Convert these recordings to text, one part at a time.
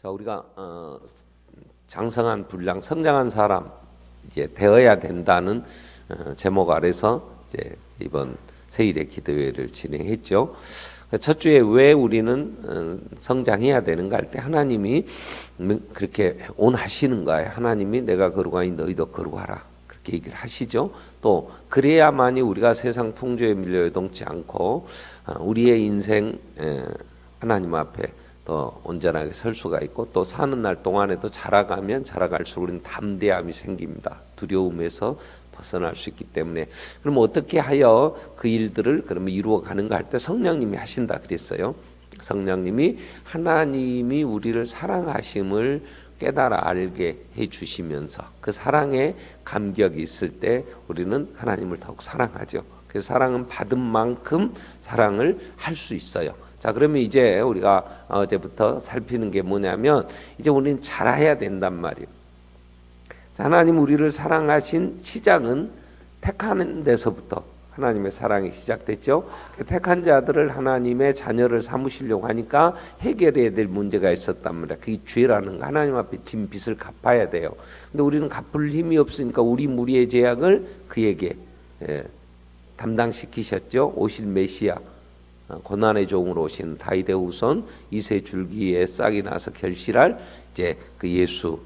자, 우리가 장성한 분량, 성장한 사람 이제 되어야 된다는 제목 아래서 이제 이번 세일의 기도회를 진행했죠. 첫 주에 왜 우리는 성장해야 되는가 할 때 하나님이 그렇게 원하시는 거예요. 하나님이 내가 거룩하니 너희도 거룩하라 그렇게 얘기를 하시죠. 또 그래야만이 우리가 세상 풍조에 밀려 요동치 않고 우리의 인생 하나님 앞에 또 온전하게 설 수가 있고, 또 사는 날 동안에도 자라가면 자라갈수록 우리는 담대함이 생깁니다. 두려움에서 벗어날 수 있기 때문에. 그럼 어떻게 하여 그 일들을 그러면 이루어 가는가 할 때 성령님이 하신다 그랬어요. 성령님이 하나님이 우리를 사랑하심을 깨달아 알게 해 주시면서 그 사랑에 감격이 있을 때 우리는 하나님을 더욱 사랑하죠. 그 사랑은 받은 만큼 사랑을 할 수 있어요. 자, 그러면 이제 우리가 어제부터 살피는 게 뭐냐면 이제 우리는 자라야 된단 말이에요. 자, 하나님 우리를 사랑하신 시작은 택하는 데서부터 하나님의 사랑이 시작됐죠. 택한 자들을 하나님의 자녀를 삼으시려고 하니까 해결해야 될 문제가 있었단 말이야. 그게 죄라는 거. 하나님 앞에 진 빚을 갚아야 돼요. 근데 우리는 갚을 힘이 없으니까 우리 무리의 죄악을 그에게 담당시키셨죠. 오실 메시아, 고난의 종으로 오신 다윗의 후손, 이세 줄기에 싹이 나서 결실할 이제 그 예수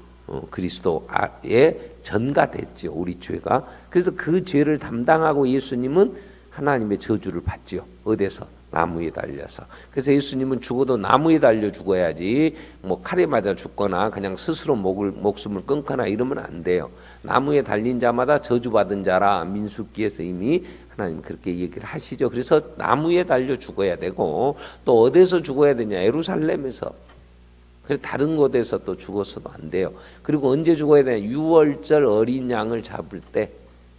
그리스도의 전가됐죠. 우리 죄가. 그래서 그 죄를 담당하고 예수님은 하나님의 저주를 받죠. 어디서? 나무에 달려서. 그래서 예수님은 죽어도 나무에 달려 죽어야지 뭐 칼에 맞아 죽거나 그냥 스스로 목숨을 끊거나 이러면 안 돼요. 나무에 달린 자마다 저주받은 자라 민수기에서 이미 하나님 그렇게 얘기를 하시죠. 그래서 나무에 달려 죽어야 되고, 또 어디서 죽어야 되냐? 예루살렘에서. 그래서 다른 곳에서 또 죽어서도 안 돼요. 그리고 언제 죽어야 되냐? 유월절 어린 양을 잡을 때.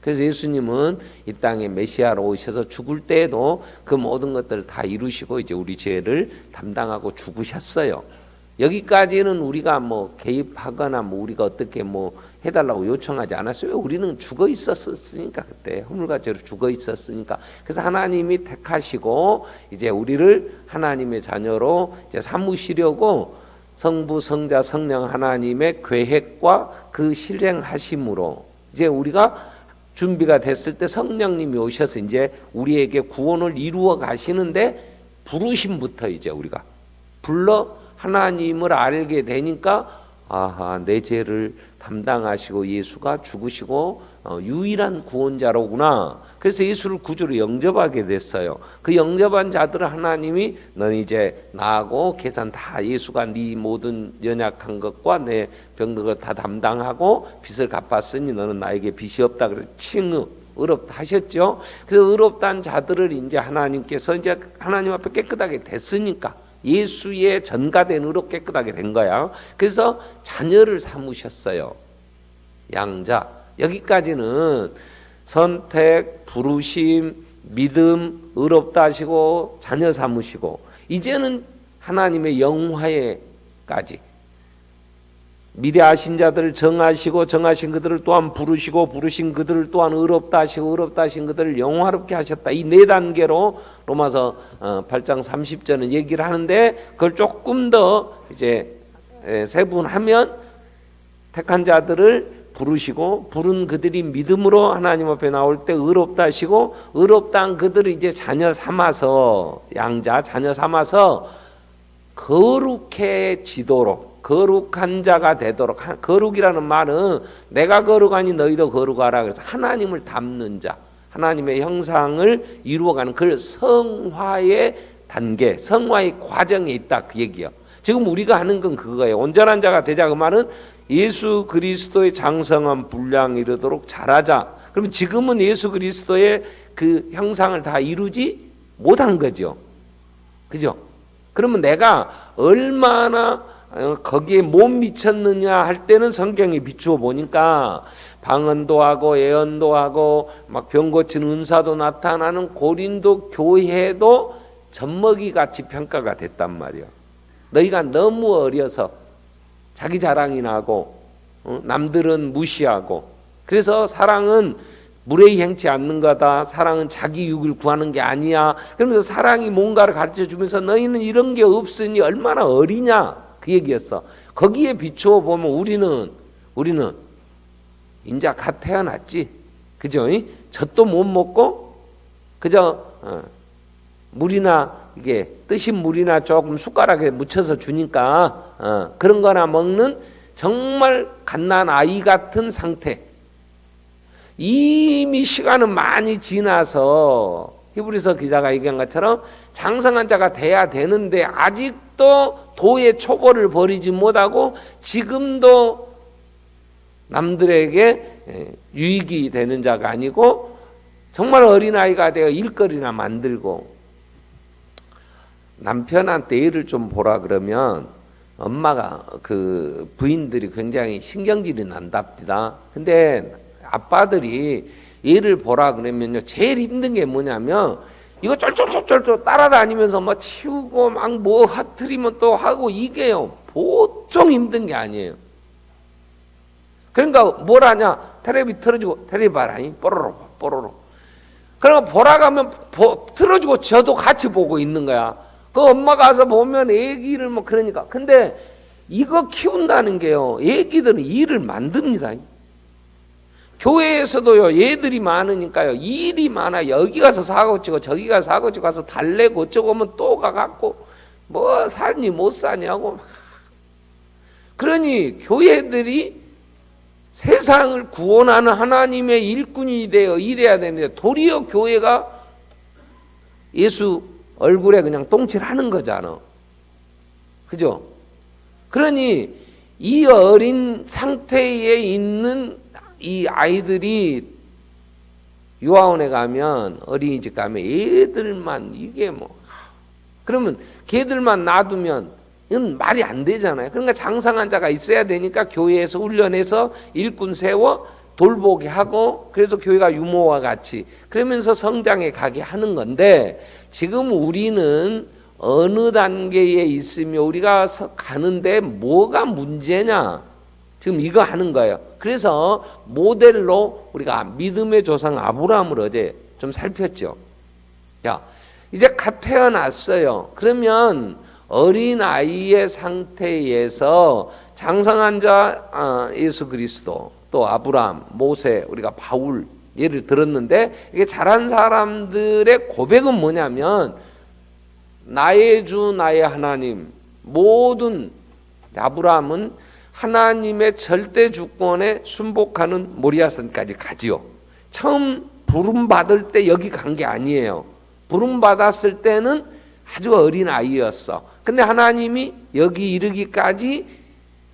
그래서 예수님은 이 땅에 메시아로 오셔서 죽을 때에도 그 모든 것들을 다 이루시고 이제 우리 죄를 담당하고 죽으셨어요. 여기까지는 우리가 뭐 개입하거나 뭐 우리가 어떻게 뭐 해달라고 요청하지 않았어요. 우리는 죽어 있었으니까, 그때 허물과 죄로 죽어 있었으니까. 그래서 하나님이 택하시고 이제 우리를 하나님의 자녀로 이제 삼으시려고 성부, 성자, 성령 하나님의 계획과 그 실행하심으로 이제 우리가 준비가 됐을 때 성령님이 오셔서 이제 우리에게 구원을 이루어 가시는데, 부르심부터 이제 우리가 불러 하나님을 알게 되니까 아하, 내 죄를 담당하시고 예수가 죽으시고 유일한 구원자로구나. 그래서 예수를 구주로 영접하게 됐어요. 그 영접한 자들을 하나님이 너는 이제 나하고 계산 다, 예수가 네 모든 연약한 것과 내 병든 다 담당하고 빚을 갚았으니 너는 나에게 빚이 없다. 그래서 칭의 의롭다 하셨죠. 그래서 의롭다는 자들을 이제 하나님께서 이제 하나님 앞에 깨끗하게 됐으니까 예수의 전가된 의로 깨끗하게 된 거야. 그래서 자녀를 삼으셨어요. 양자. 여기까지는 선택, 부르심, 믿음, 의롭다 하시고 자녀 삼으시고, 이제는 하나님의 영화에까지 미리 아신 자들을 정하시고 정하신 그들을 또한 부르시고 부르신 그들을 또한 의롭다 하시고 의롭다 하신 그들을 영화롭게 하셨다. 이 네 단계로 로마서 8장 30절은 얘기를 하는데, 그걸 조금 더 이제 세분하면 택한 자들을 부르시고 부른 그들이 믿음으로 하나님 앞에 나올 때 의롭다 하시고, 의롭다 한 그들을 이제 자녀 삼아서, 양자 자녀 삼아서 거룩해지도록, 거룩한 자가 되도록. 거룩이라는 말은 내가 거룩하니 너희도 거룩하라. 그래서 하나님을 닮는 자, 하나님의 형상을 이루어가는 그 성화의 단계, 성화의 과정에 있다, 그 얘기요. 지금 우리가 하는 건 그거예요. 온전한 자가 되자, 그 말은 예수 그리스도의 장성한 분량에 이르도록 자라자. 그러면 지금은 예수 그리스도의 그 형상을 다 이루지 못한 거죠. 그죠? 그러면 내가 얼마나 거기에 못 미쳤느냐 할 때는 성경에 비추어 보니까 방언도 하고 예언도 하고 막 병 고치는 은사도 나타나는 고린도 교회도 젖먹이같이 평가가 됐단 말이에요. 너희가 너무 어려서 자기 자랑이나 하고 남들은 무시하고, 그래서 사랑은 무례히 행치 않는 거다. 사랑은 자기 유익을 구하는 게 아니야. 그러면서 사랑이 뭔가를 가르쳐 주면서 너희는 이런 게 없으니 얼마나 어리냐, 그 얘기였어. 거기에 비추어 보면 우리는 인자 갓 태어났지, 그죠? 젖도 못 먹고 그저 물이나 이게 뜨신 물이나 조금 숟가락에 묻혀서 주니까 그런 거나 먹는 정말 갓난 아이 같은 상태. 이미 시간은 많이 지나서 히브리서 기자가 얘기한 것처럼 장성한 자가 돼야 되는데 아직도 도의 초보를 버리지 못하고 지금도 남들에게 유익이 되는 자가 아니고 정말 어린아이가 되어 일거리나 만들고, 남편한테 애를 좀 보라 그러면 엄마가 그 부인들이 굉장히 신경질이 난답니다. 근데 아빠들이 애를 보라 그러면요, 제일 힘든 게 뭐냐면 이거 쫄쫄쫄쫄 따라다니면서 뭐 치우고 막 뭐 하트리면 또 하고, 이게요 보통 힘든 게 아니에요. 그러니까 뭘 하냐, 텔레비 틀어주고 텔레비 봐라, 뽀로로. 그러니까 보라 가면 틀어주고 저도 같이 보고 있는 거야. 그 엄마 가서 보면 애기를 뭐 그러니까. 근데 이거 키운다는 게요, 애기들은 일을 만듭니다. 교회에서도요, 얘들이 많으니까요, 일이 많아. 여기 가서 사고 치고 저기 가서 사고 치고 가서 달래고 어쩌고 하면 또 가갖고 뭐 사니 못 사냐고. 그러니 교회들이 세상을 구원하는 하나님의 일꾼이 되어 일해야 되는데 도리어 교회가 예수 얼굴에 그냥 똥칠하는 거잖아. 그죠? 그러니 이 어린 상태에 있는 이 아이들이 유아원에 가면, 어린이집 가면 애들만, 이게 뭐, 그러면 걔들만 놔두면 이건 말이 안 되잖아요. 그러니까 장성한 자가 있어야 되니까 교회에서 훈련해서 일꾼 세워 돌보게 하고, 그래서 교회가 유모와 같이 그러면서 성장해 가게 하는 건데, 지금 우리는 어느 단계에 있으며 우리가 가는데 뭐가 문제냐, 지금 이거 하는 거예요. 그래서 모델로 우리가 믿음의 조상 아브라함을 어제 좀 살폈죠. 자, 이제 갓 태어났어요. 그러면 어린아이의 상태에서 장성한 자 예수 그리스도, 또 아브라함, 모세, 우리가 바울 예를 들었는데, 이게 잘한 사람들의 고백은 뭐냐면 나의 주 나의 하나님, 모든 아브라함은 하나님의 절대 주권에 순복하는 모리아산까지 가지요. 처음 부름받을 때 여기 간 게 아니에요. 부름받았을 때는 아주 어린 아이였어. 근데 하나님이 여기 이르기까지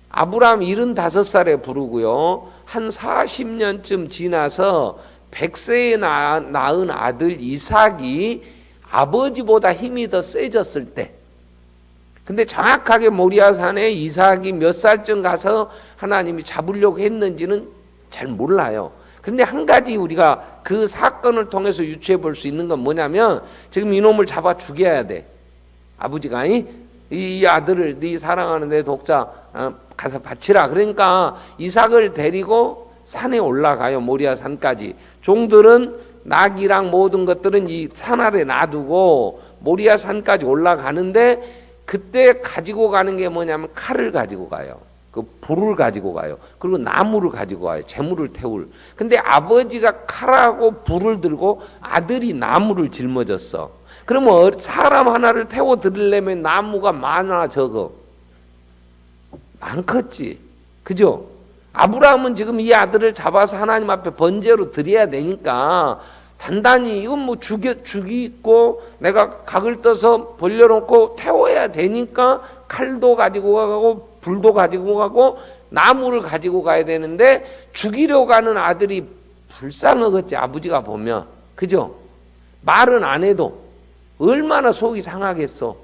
아브라함 75살에 부르고요, 한 40년쯤 지나서 100세에 낳은 아들 이삭이 아버지보다 힘이 더 세졌을 때, 근데 정확하게 모리아산에 이삭이 몇 살쯤 가서 하나님이 잡으려고 했는지는 잘 몰라요. 그런데 한 가지 우리가 그 사건을 통해서 유추해 볼 수 있는 건 뭐냐면, 지금 이놈을 잡아 죽여야 돼. 아버지가 이 아들을 네 사랑하는 내 독자 가서 바치라. 그러니까 이삭을 데리고 산에 올라가요. 모리아산까지. 종들은 낙이랑 모든 것들은 이 산 아래 놔두고 모리아산까지 올라가는데, 그때 가지고 가는 게 뭐냐면 칼을 가지고 가요. 그 불을 가지고 가요. 그리고 나무를 가지고 가요. 재물을 태울. 근데 아버지가 칼하고 불을 들고 아들이 나무를 짊어졌어. 그러면 사람 하나를 태워 드리려면 나무가 많아 적어? 많겠지. 그죠? 아브라함은 지금 이 아들을 잡아서 하나님 앞에 번제로 드려야 되니까 단단히 이건 뭐 죽이고 내가 각을 떠서 벌려놓고 태워야 되니까 칼도 가지고 가고 불도 가지고 가고 나무를 가지고 가야 되는데, 죽이려고 가는 아들이 불쌍하겠지, 아버지가 보면. 그죠? 말은 안 해도 얼마나 속이 상하겠어.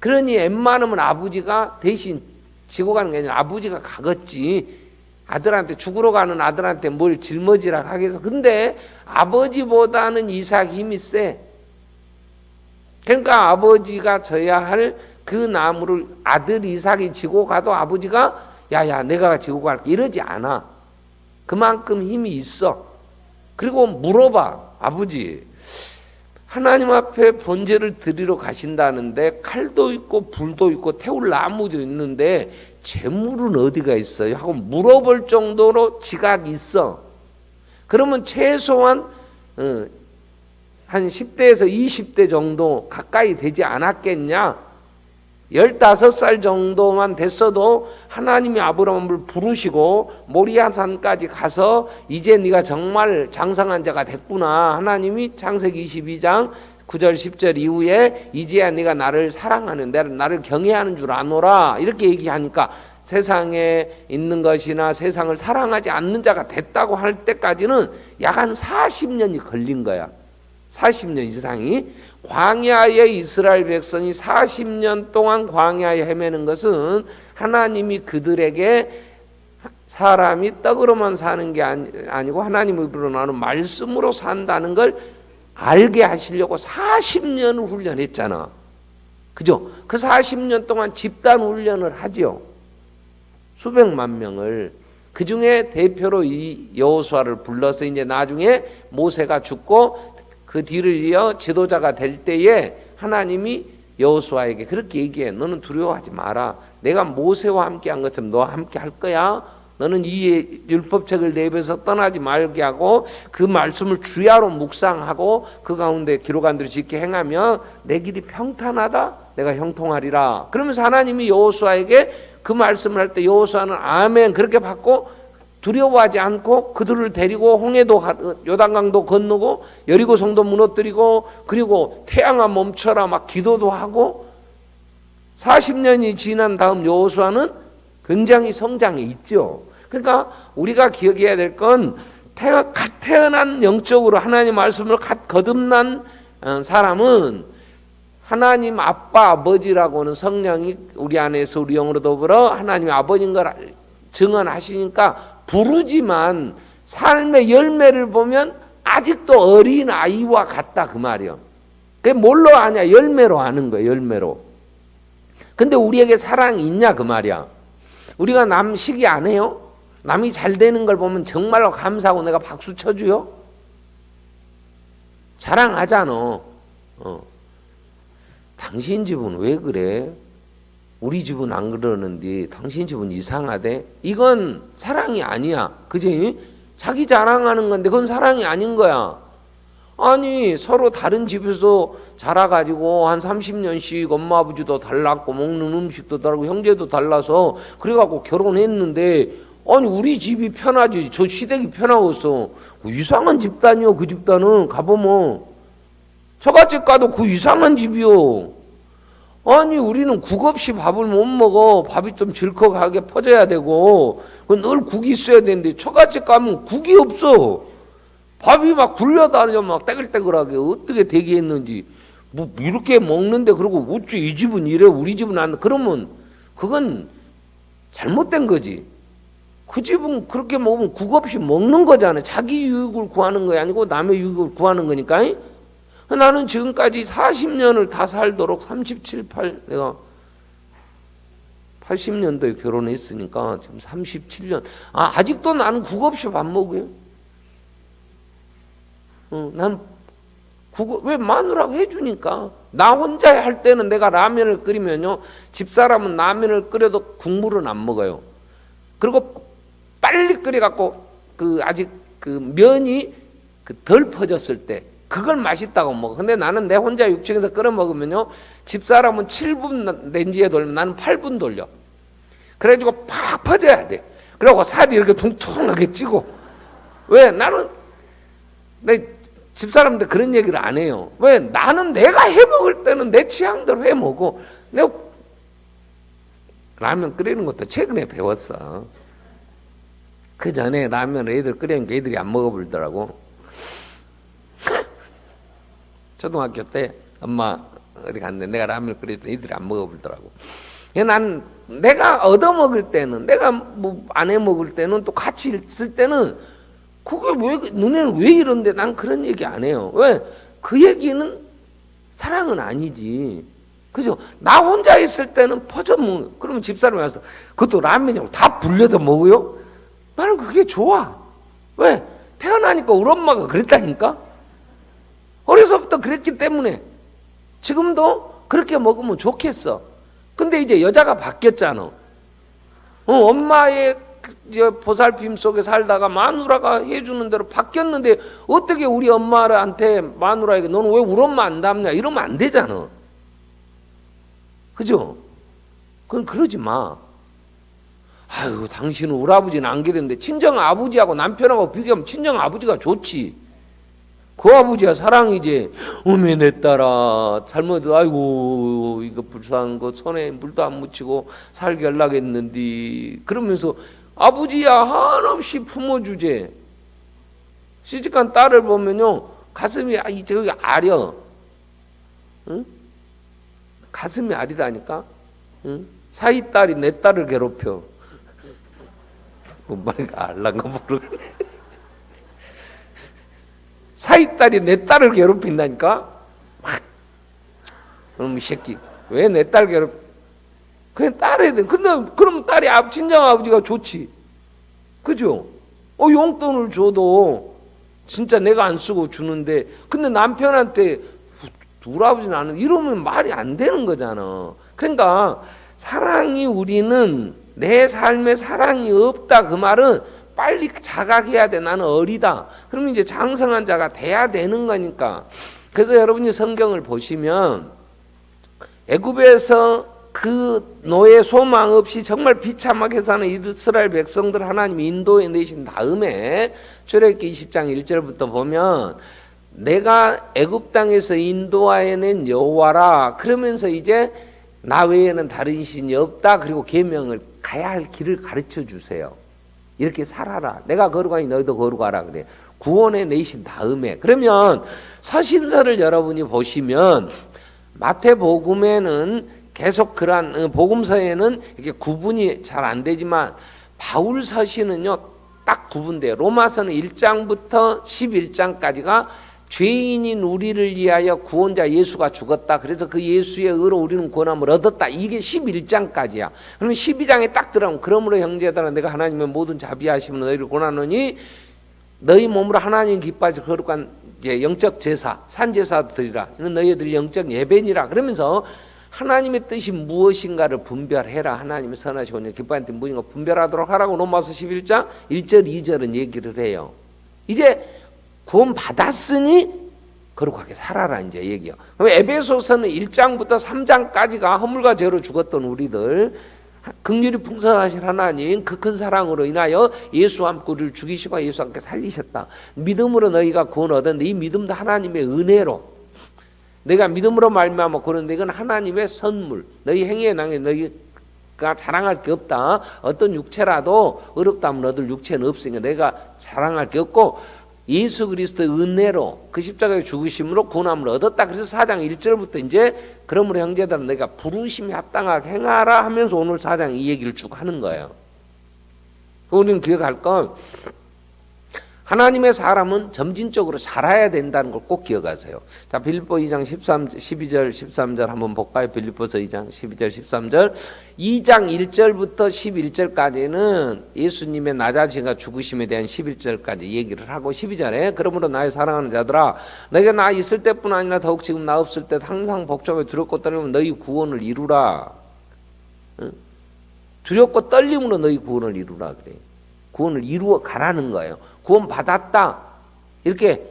그러니 웬만하면 아버지가 대신 지고 가는 게 아니라 아버지가 가겠지. 아들한테, 죽으러 가는 아들한테 뭘 짊어지라 하겠어. 근데 아버지보다는 이삭 힘이 세. 그러니까 아버지가 져야 할 그 나무를 아들 이삭이 지고 가도 아버지가 야야 내가 지고 갈게 이러지 않아. 그만큼 힘이 있어. 그리고 물어봐. 아버지, 하나님 앞에 번제를 드리러 가신다는데 칼도 있고 불도 있고 태울 나무도 있는데 재물은 어디가 있어요? 하고 물어볼 정도로 지각이 있어. 그러면 최소한 한 10대에서 20대 정도 가까이 되지 않았겠냐? 15살 정도만 됐어도 하나님이 아브라함을 부르시고 모리아산까지 가서 이제 네가 정말 장성한 자가 됐구나. 하나님이 창세기 22장 9절 10절 이후에 이제야 네가 나를 사랑하는, 나를 경외하는 줄 아노라, 이렇게 얘기하니까 세상에 있는 것이나 세상을 사랑하지 않는 자가 됐다고 할 때까지는 약 한 40년이 걸린 거야. 40년 이상이. 광야의 이스라엘 백성이 40년 동안 광야에 헤매는 것은 하나님이 그들에게 사람이 떡으로만 사는 게 아니고 하나님으로 나오는 말씀으로 산다는 걸 알게 하시려고 40년을 훈련했잖아. 그죠? 그 40년 동안 집단 훈련을 하죠. 수백만 명을. 그 중에 대표로 이 여호수아를 불러서 이제 나중에 모세가 죽고 그 뒤를 이어 지도자가 될 때에 하나님이 여호수아에게 그렇게 얘기해. 너는 두려워하지 마라. 내가 모세와 함께 한 것처럼 너와 함께 할 거야. 너는 이 율법책을 내 입에서 떠나지 말게 하고 그 말씀을 주야로 묵상하고 그 가운데 기록한 대로 지켜 행하면 내 길이 평탄하다. 내가 형통하리라. 그러면서 하나님이 여호수아에게 그 말씀을 할 때 여호수아는 아멘 그렇게 받고 두려워하지 않고 그들을 데리고 홍해도 요단강도 건너고 여리고 성도 무너뜨리고 그리고 태양아 멈춰라 막 기도도 하고 40년이 지난 다음 여호수아는 굉장히 성장해 있죠. 그러니까 우리가 기억해야 될 건 갓 태어난 영적으로 하나님 말씀을 갓 거듭난 사람은 하나님 아빠 아버지라고는 성령이 우리 안에서 우리 영으로 더불어 하나님의 아버지인 걸 증언하시니까 부르지만 삶의 열매를 보면 아직도 어린 아이와 같다 그 말이요. 그게 뭘로 아냐? 열매로 아는 거예요. 열매로. 근데 우리에게 사랑이 있냐 그 말이야. 우리가 남 시기 안 해요? 남이 잘 되는 걸 보면 정말로 감사하고 내가 박수 쳐줘요? 자랑하잖아. 당신 집은 왜 그래? 우리 집은 안 그러는데 당신 집은 이상하대? 이건 사랑이 아니야. 그지? 자기 자랑하는 건데 그건 사랑이 아닌 거야. 아니 서로 다른 집에서 자라가지고 한 30년씩 엄마 아버지도 달랐고 먹는 음식도 다르고 형제도 달라서 그래갖고 결혼했는데 아니 우리 집이 편하지 저 시댁이 편하겠어. 이상한 집단이요. 그 집단은 가보면 처갓집 가도 그 이상한 집이요. 아니 우리는 국 없이 밥을 못 먹어. 밥이 좀 질컥하게 퍼져야 되고 늘 국이 있어야 되는데 처갓집 가면 국이 없어. 밥이 막 굴려다녀 막 떼글떼글하게 어떻게 되게 했는지 뭐 이렇게 먹는데 그러고 어째 이 집은 이래 우리 집은 안 그러면 그건 잘못된 거지. 그 집은 그렇게 먹으면 국 없이 먹는 거잖아. 자기 유익을 구하는 거 아니고 남의 유익을 구하는 거니까. 나는 지금까지 40년을 다 살도록 37, 8 내가 80년도에 결혼했으니까 지금 37년. 아직도 나는 국 없이 밥 먹어요. 난 왜 마누라가 해주니까. 나 혼자 할 때는 내가 라면을 끓이면요 집사람은 라면을 끓여도 국물은 안 먹어요. 그리고 빨리 끓여갖고 아직 면이 덜 퍼졌을 때 그걸 맛있다고 먹어. 근데 나는 내 혼자 6층에서 끓여 먹으면요 집사람은 7분 렌지에 돌리면 나는 8분 돌려. 그래가지고 팍 퍼져야 돼. 그리고 살이 이렇게 퉁퉁하게 찌고. 왜? 나는 내 집사람한테 그런 얘기를 안 해요. 왜? 나는 내가 해 먹을 때는 내 취향대로 해 먹어. 내가 라면 끓이는 것도 최근에 배웠어. 그 전에 라면 애들 끓이니까 애들이 안 먹어보더라고. 초등학교 때 엄마 어디 갔는데 내가 라면을 끓였더니 애들이 안 먹어보더라고. 난 내가 얻어먹을 때는 내가 뭐 안 해먹을 때는 또 같이 있을 때는 그게 왜 너네는 왜 이런데 난 그런 얘기 안 해요. 왜? 그 얘기는 사랑은 아니지. 그죠? 나 혼자 있을 때는 퍼져 먹는. 그러면 집사람이 와서 그것도 라면이고 다 불려서 먹어요? 나는 그게 좋아. 왜? 태어나니까 우리 엄마가 그랬다니까. 어려서부터 그랬기 때문에 지금도 그렇게 먹으면 좋겠어. 근데 이제 여자가 바뀌었잖아. 엄마의 보살핌 속에 살다가 마누라가 해주는 대로 바뀌었는데 어떻게 우리 엄마한테 마누라에게 너는 왜 우리 엄마 안 닮냐 이러면 안 되잖아. 그죠? 그건 그러지 마. 아유, 당신은 우리 아버지는 안 그랬는데 친정 아버지하고 남편하고 비교하면 친정 아버지가 좋지. 그 아버지가 사랑이지. 어메 내 딸아 잘못 아이고 이거 불쌍한 거 손에 물도 안 묻히고 살게 하려겠는디 그러면서 아버지야 한없이 품어주제. 시집간 딸을 보면요 가슴이 저기 아려. 응? 가슴이 아리다니까. 응? 사이 딸이 내 딸을 괴롭혀. 엄마가 알란가 모르겠네. 사이 딸이 내 딸을 괴롭힌다니까. 그럼 이 새끼 왜 내 딸 괴롭? 그냥 딸에 돼. 근데 그럼 딸이 친정 아버지가 좋지. 그죠? 용돈을 줘도 진짜 내가 안 쓰고 주는데 근데 남편한테 우리 아버지는 안 해. 이러면 말이 안 되는 거잖아. 그러니까 사랑이 우리는 내 삶에 사랑이 없다 그 말은 빨리 자각해야 돼. 나는 어리다. 그러면 이제 장성한 자가 돼야 되는 거니까. 그래서 여러분이 성경을 보시면 애굽에서 그 노예 소망 없이 정말 비참하게 사는 이스라엘 백성들 하나님이 인도해 내신 다음에 출애굽기 20장 1절부터 보면 내가 애굽 땅에서 인도하여 낸 여호와라 그러면서 이제 나 외에는 다른 신이 없다. 그리고 계명을 가야 할 길을 가르쳐 주세요. 이렇게 살아라. 내가 거룩하니 너희도 거룩하라 그래. 구원해 내신 다음에 그러면 서신서를 여러분이 보시면 마태복음에는 계속 그러한 복음서에는 이게 구분이 잘 안 되지만 바울 서신은요 딱 구분돼요. 로마서는 1장부터 11장까지가 죄인인 우리를 위하여 구원자 예수가 죽었다. 그래서 그 예수의 의로 우리는 구원함을 얻었다. 이게 11장까지야. 그러면 12장에 딱 들어가면 그러므로 형제들아 내가 하나님의 모든 자비하심을 너희를 권하노니 너희 몸으로 하나님 기뻐하실 거룩한 이제 영적 제사, 산제사도 드리라. 이는 너희들 영적 예배니라. 그러면서 하나님의 뜻이 무엇인가를 분별해라. 하나님의 선하시고 기뻐하는 뜻 무엇인가 분별하도록 하라고 로마서 11장 1절 2절은 얘기를 해요. 이제 구원 받았으니 거룩하게 살아라 이제 얘기요. 그럼 에베소서는 1장부터 3장까지가 허물과 죄로 죽었던 우리들 긍휼이 풍성하신 하나님 그 큰 사랑으로 인하여 예수와 함께 우리를 죽이시고 예수와 함께 살리셨다. 믿음으로 너희가 구원 얻었는데 이 믿음도 하나님의 은혜로 내가 믿음으로 말미암아 그런데 이건 하나님의 선물. 너희 행위에 낭에 너희가 자랑할 게 없다. 어떤 육체라도 어렵다면 얻을 육체는 없으니까 내가 자랑할 게 없고 예수 그리스도의 은혜로 그 십자가의 죽으심으로 구원함을 얻었다. 그래서 4장 1절부터 이제 그러므로 형제들은 내가 부르심에 합당하게 행하라 하면서 오늘 4장 이 얘기를 쭉 하는 거예요. 우리는 기억할 건 하나님의 사람은 점진적으로 자라야 된다는 걸 꼭 기억하세요. 자, 빌립보 2장 12절 13절 한번 볼까요? 빌립보서 2장 12절 13절 2장 1절부터 11절까지는 예수님의 낮아지가 죽으심에 대한 11절까지 얘기를 하고 12절에 그러므로 나의 사랑하는 자들아 내가 나 있을 때뿐 아니라 더욱 지금 나 없을 때 항상 복잡하게 두렵고 떨리면 너희 구원을 이루라. 두렵고 떨림으로 너희 구원을 이루라 그래. 구원을 이루어 가라는 거예요. 구원 받았다 이렇게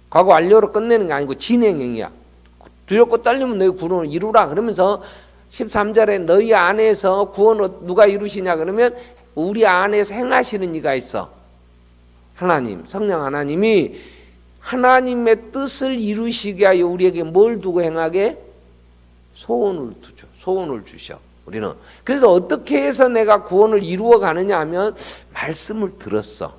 과거 완료로 끝내는 게 아니고 진행형이야. 두렵고 떨리면 너희 구원을 이루라 그러면서 13절에 너희 안에서 구원을 누가 이루시냐 그러면 우리 안에서 행하시는 이가 있어. 하나님 성령 하나님이 하나님의 뜻을 이루시게 하여 우리에게 뭘 두고 행하게? 소원을 두죠. 소원을 주셔. 우리는 그래서 어떻게 해서 내가 구원을 이루어 가느냐 하면 말씀을 들었어.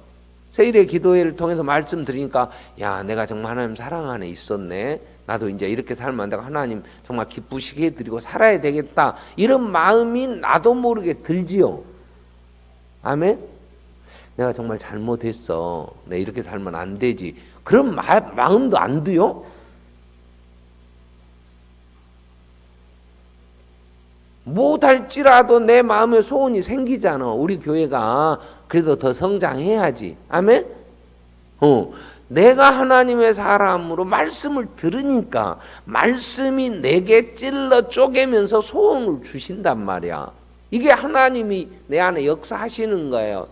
세일의 기도회를 통해서 말씀 드리니까 야 내가 정말 하나님 사랑 안에 있었네. 나도 이제 이렇게 살면 내가 하나님 정말 기쁘시게 해드리고 살아야 되겠다. 이런 마음이 나도 모르게 들지요. 아멘. 내가 정말 잘못했어. 내가 이렇게 살면 안 되지. 그런 마음도 안 드요. 못할지라도 내 마음에 소원이 생기잖아. 우리 교회가 그래도 더 성장해야지. 아멘? 내가 하나님의 사람으로 말씀을 들으니까 말씀이 내게 찔러 쪼개면서 소원을 주신단 말이야. 이게 하나님이 내 안에 역사하시는 거예요.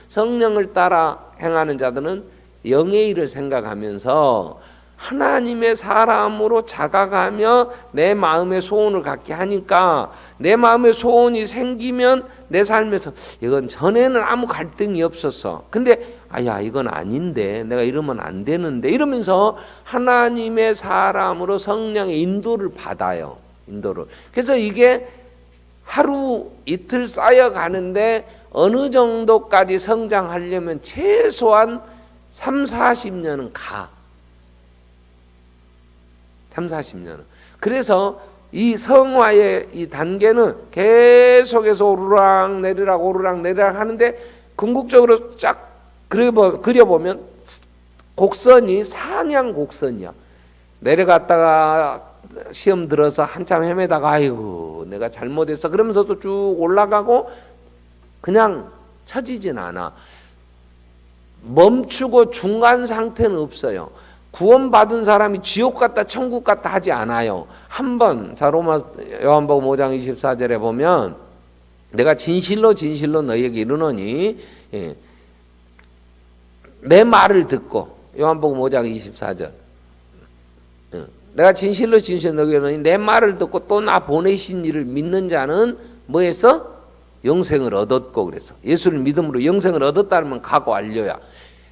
성령을 따라 행하는 자들은 영의 일을 생각하면서 하나님의 사람으로 자각하며 내 마음의 소원을 갖게 하니까, 내 마음의 소원이 생기면 내 삶에서 이건 전에는 아무 갈등이 없었어. 근데 아야 이건 아닌데, 내가 이러면 안 되는데, 이러면서 하나님의 사람으로 성령의 인도를 받아요. 인도를. 그래서 이게 하루 이틀 쌓여가는데 어느 정도까지 성장하려면 최소한 30-40년은 가. 30-40년은. 그래서 이 성화의 이 단계는 계속해서 오르락 내리락 하는데, 궁극적으로 쫙 그려보면 곡선이 산양 곡선이야. 내려갔다가 시험 들어서 한참 헤매다가 아이고 내가 잘못했어 그러면서도 쭉 올라가고 그냥 처지진 않아. 멈추고 중간 상태는 없어요. 구원받은 사람이 지옥 갔다 천국 갔다 하지 않아요. 한번 요한복음 5장 24절에 보면 내가 진실로 너희에게 이르노니 내 말을 듣고, 요한복음 5장 24절, 내가 진실로 너희에게 이르노니 내 말을 듣고 또 나 보내신 이를 믿는 자는 뭐했어? 영생을 얻었고. 그래서 예수를 믿음으로 영생을 얻었다는 각오 완료야.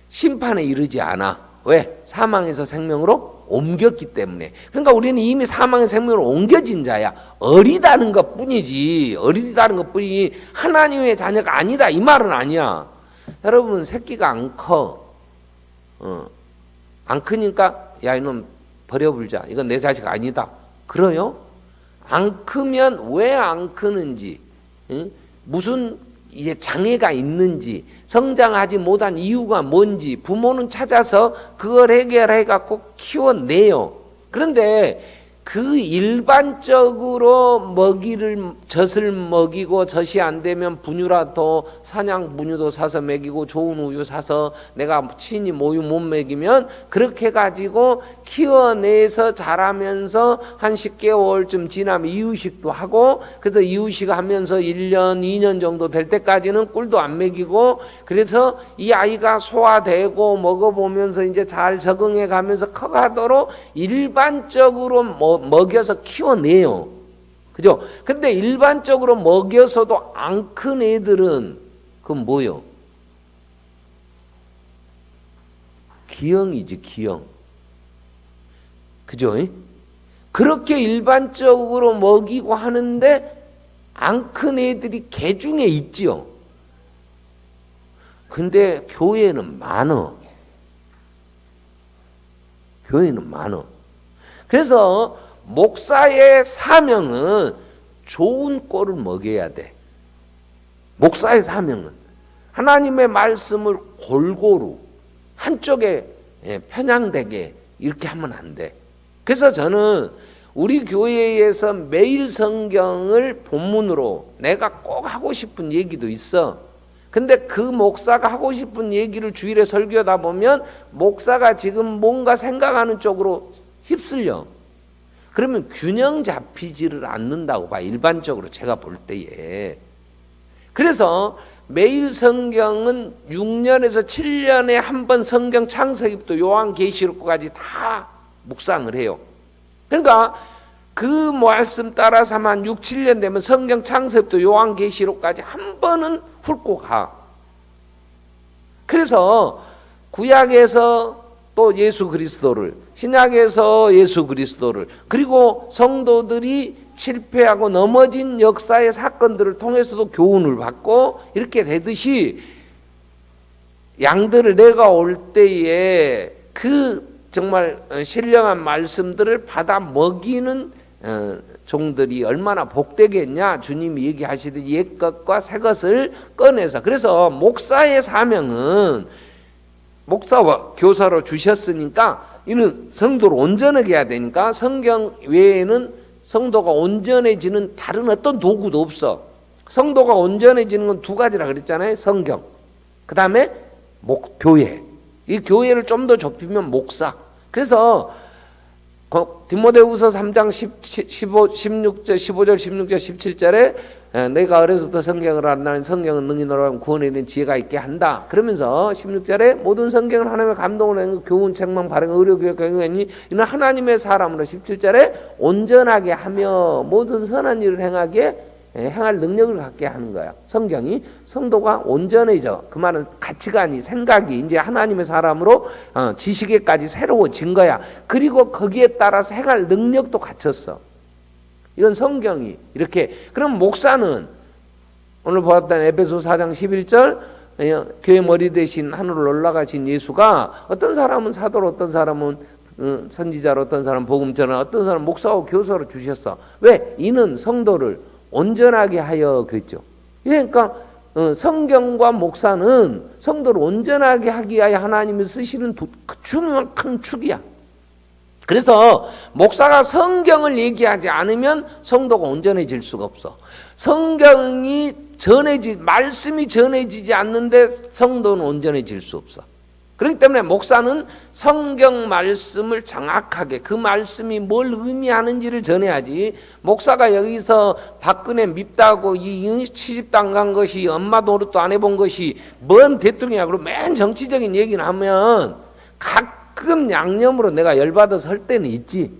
심판에 이르지 않아. 왜? 사망에서 생명으로 옮겼기 때문에. 그러니까 우리는 이미 사망의 생명으로 옮겨진 자야. 어리다는 것 뿐이지. 하나님의 자녀가 아니다 이 말은 아니야. 여러분 새끼가 안 커. 안 크니까 야 이놈 버려불자. 이건 내 자식 아니다. 그래요? 안 크면 왜 안 크는지, 무슨 이제 장애가 있는지, 성장하지 못한 이유가 뭔지 부모는 찾아서 그걸 해결해 갖고 키워내요. 그런데 그 일반적으로 젖을 먹이고, 젖이 안 되면 분유라도, 사냥 분유도 사서 먹이고 좋은 우유 사서 내가 친히 모유 못 먹이면 그렇게 가지고 키워내서 자라면서 한 10개월쯤 지나면 이유식도 하고, 그래서 이유식 하면서 1년 2년 정도 될 때까지는 꿀도 안 먹이고, 그래서 이 아이가 소화되고 먹어보면서 이제 잘 적응해 가면서 커가도록 일반적으로 먹여서 키워내요. 그죠? 근데 일반적으로 먹여서도 안 큰 애들은 그건 뭐요? 기형이지, 기형. 그죠? 그렇게 일반적으로 먹이고 하는데 안 큰 애들이 개중에 있지요. 근데 교회는 많어. 그래서 목사의 사명은 좋은 꼴을 먹여야 돼. 목사의 사명은 하나님의 말씀을 골고루 한쪽에 편향되게 이렇게 하면 안 돼. 그래서 저는 우리 교회에서 매일 성경을 본문으로, 내가 꼭 하고 싶은 얘기도 있어. 근데 그 목사가 하고 싶은 얘기를 주일에 설교하다 보면 목사가 지금 뭔가 생각하는 쪽으로 휩쓸려. 그러면 균형 잡히지를 않는다고 봐, 일반적으로 제가 볼 때에. 그래서 매일 성경은 6년에서 7년에 한 번 성경 창세기부터 요한계시록까지 다 묵상을 해요. 그러니까 그 말씀 따라서만 6, 7년 되면 성경 창세기부터 요한계시록까지 한 번은 훑고 가. 그래서 구약에서 또 예수 그리스도를, 신약에서 예수 그리스도를, 그리고 성도들이 실패하고 넘어진 역사의 사건들을 통해서도 교훈을 받고 이렇게 되듯이, 양들을 내가 올 때에 그 정말 신령한 말씀들을 받아 먹이는 종들이 얼마나 복되겠냐. 주님이 얘기하시듯 옛것과 새것을 꺼내서. 그래서 목사의 사명은 목사와 교사로 주셨으니까 이는 성도를 온전하게 해야 되니까 성경 외에는 성도가 온전해지는 다른 어떤 도구도 없어. 성도가 온전해지는 건 두 가지라 그랬잖아요. 성경, 그 다음에 교회. 이 교회를 좀 더 좁히면 목사. 그래서 디모데후서 3장 16절, 15절, 16절, 17절에 내가 어려서부터 성경을 안다는 성경은 능히 너로 구원에 이르는 지혜가 있게 한다. 그러면서 16절에 모든 성경은 하나님의 감동으로 낸 교훈, 책망, 발행, 의료, 교육, 경영이니 이는 하나님의 사람으로 17절에 온전하게 하며 모든 선한 일을 행할 능력을 갖게 하는 거야. 성경이 성도가 온전해져. 그 말은 가치관이 생각이 이제 하나님의 사람으로 지식에까지 새로워진 거야. 그리고 거기에 따라서 행할 능력도 갖췄어. 이건 성경이 이렇게. 그럼 목사는 오늘 보았던 에베소 4장 11절 교회 머리 대신 하늘로 올라가신 예수가 어떤 사람은 사도로, 어떤 사람은 선지자로, 어떤 사람은 복음전하, 어떤 사람은 목사와 교사로 주셨어. 왜? 이는 성도를 온전하게 하여 그랬죠. 그러니까 성경과 목사는 성도를 온전하게 하기 위하여 하나님이 쓰시는 중요한 큰 축이야. 그래서 목사가 성경을 얘기하지 않으면 성도가 온전해질 수가 없어. 말씀이 전해지지 않는데 성도는 온전해질 수 없어. 그렇기 때문에 목사는 성경 말씀을 정확하게 그 말씀이 뭘 의미하는지를 전해야지. 목사가 여기서 박근혜 밉다고 이 시집당 간 것이 엄마 노릇도 안 해본 것이 뭔 대통령이야 그러고 맨 정치적인 얘기는 하면 가끔 양념으로 내가 열받아서 할 때는 있지.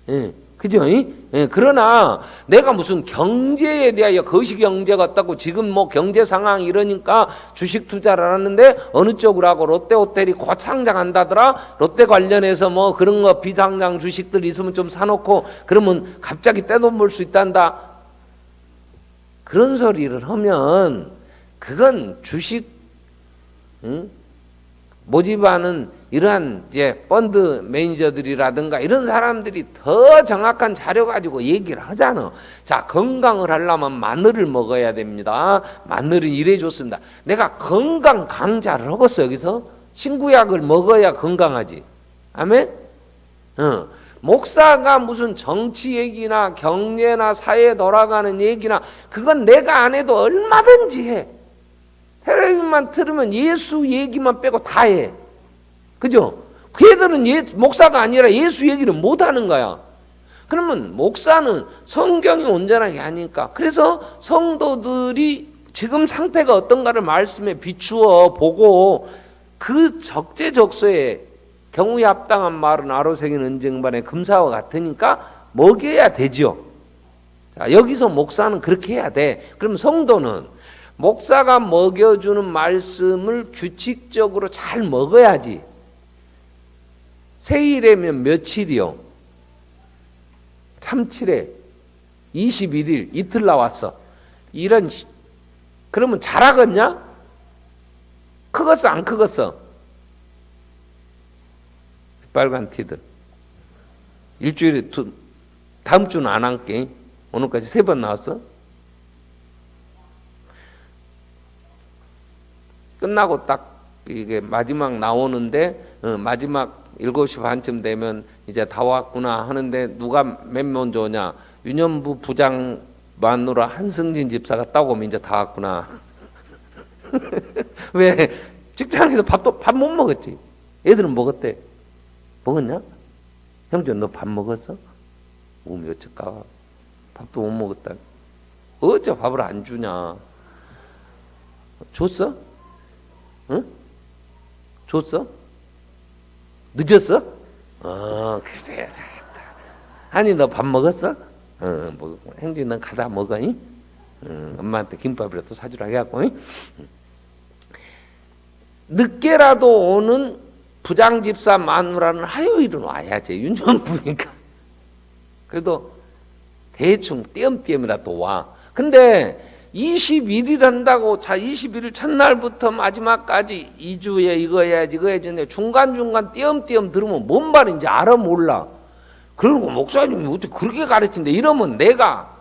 예. 그죠? 예, 그러나 내가 무슨 경제에 대하여 거시경제가 어떻고 지금 뭐 경제 상황이 이러니까 주식 투자를 하는데 어느 쪽으로 하고 롯데호텔이 곧 상장한다더라. 롯데 관련해서 뭐 그런 거 비상장 주식들 있으면 좀 사놓고 그러면 갑자기 떼돈 벌 수 있단다. 그런 소리를 하면 그건 주식 모집하는 이러한 이제 펀드 매니저들이라든가 이런 사람들이 더 정확한 자료 가지고 얘기를 하잖아. 자, 건강을 하려면 마늘을 먹어야 됩니다. 마늘은 이래 좋습니다. 내가 건강 강좌를 하겠어 여기서? 신구약을 먹어야 건강하지. 아멘? 목사가 무슨 정치 얘기나 경제나 사회 돌아가는 얘기나 그건 내가 안 해도 얼마든지 해. 텔레비전만 틀으면 예수 얘기만 빼고 다 해. 그죠? 걔들은 목사가 아니라 예수 얘기를 못 하는 거야. 그러면 목사는 성경이 온전하게 하니까. 그래서 성도들이 지금 상태가 어떤가를 말씀에 비추어 보고 그 적재적소에 경우에 합당한 말은 아로새긴 은쟁반의 금사와 같으니까 먹여야 되죠. 자, 여기서 목사는 그렇게 해야 돼. 그럼 성도는 목사가 먹여주는 말씀을 규칙적으로 잘 먹어야지. 세일이면 며칠이요? 37회 21일 이틀 나왔어. 이런 그러면 잘하겠냐? 크겠어 안 크겠어? 빨간 티들 일주일에 다음 주는 안 할게. 오늘까지 3번 나왔어. 끝나고 딱 이게 마지막 나오는데 마지막 7시 반쯤 되면 이제 다 왔구나 하는데 누가 맨 먼저 오냐? 유년부 부장 마누라 한승진 집사가 따고 오면 이제 다 왔구나. 왜? 직장에서 밥 못 먹었지. 애들은 먹었대. 먹었냐? 형제 너 밥 먹었어? 몸이 어쩔까? 밥도 못 먹었다. 어째 밥을 안 주냐? 줬어? 응? 줬어? 늦었어? 그래. 아니 너 밥 먹었어? 뭐 행주 넌 가다 먹어? 엄마한테 김밥이라도 사주라 해갖고. 늦게라도 오는 부장집사 마누라는 화요일은 와야지. 윤년부니까. 그래도 대충 띄엄띄엄이라도 와. 근데 21일 한다고 자 21일 첫날부터 마지막까지 2주에 이거 해야지 이거 해야지 중간중간 띄엄띄엄 들으면 뭔 말인지 알아 몰라. 그리고 목사님이 어떻게 그렇게 가르친대. 이러면 내가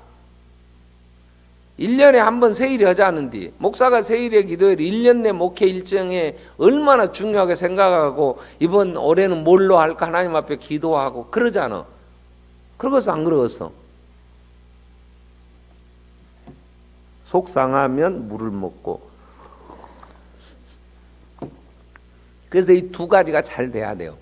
1년에 한 번 세일이 하자는데 목사가 세일에 기도회를 1년 내 목회 일정에 얼마나 중요하게 생각하고 이번 올해는 뭘로 할까 하나님 앞에 기도하고 그러잖아. 그러겠어 안 그러겠어? 속 상하면 물을 먹고. 그래서 이 두 가지가 잘 돼야 돼요.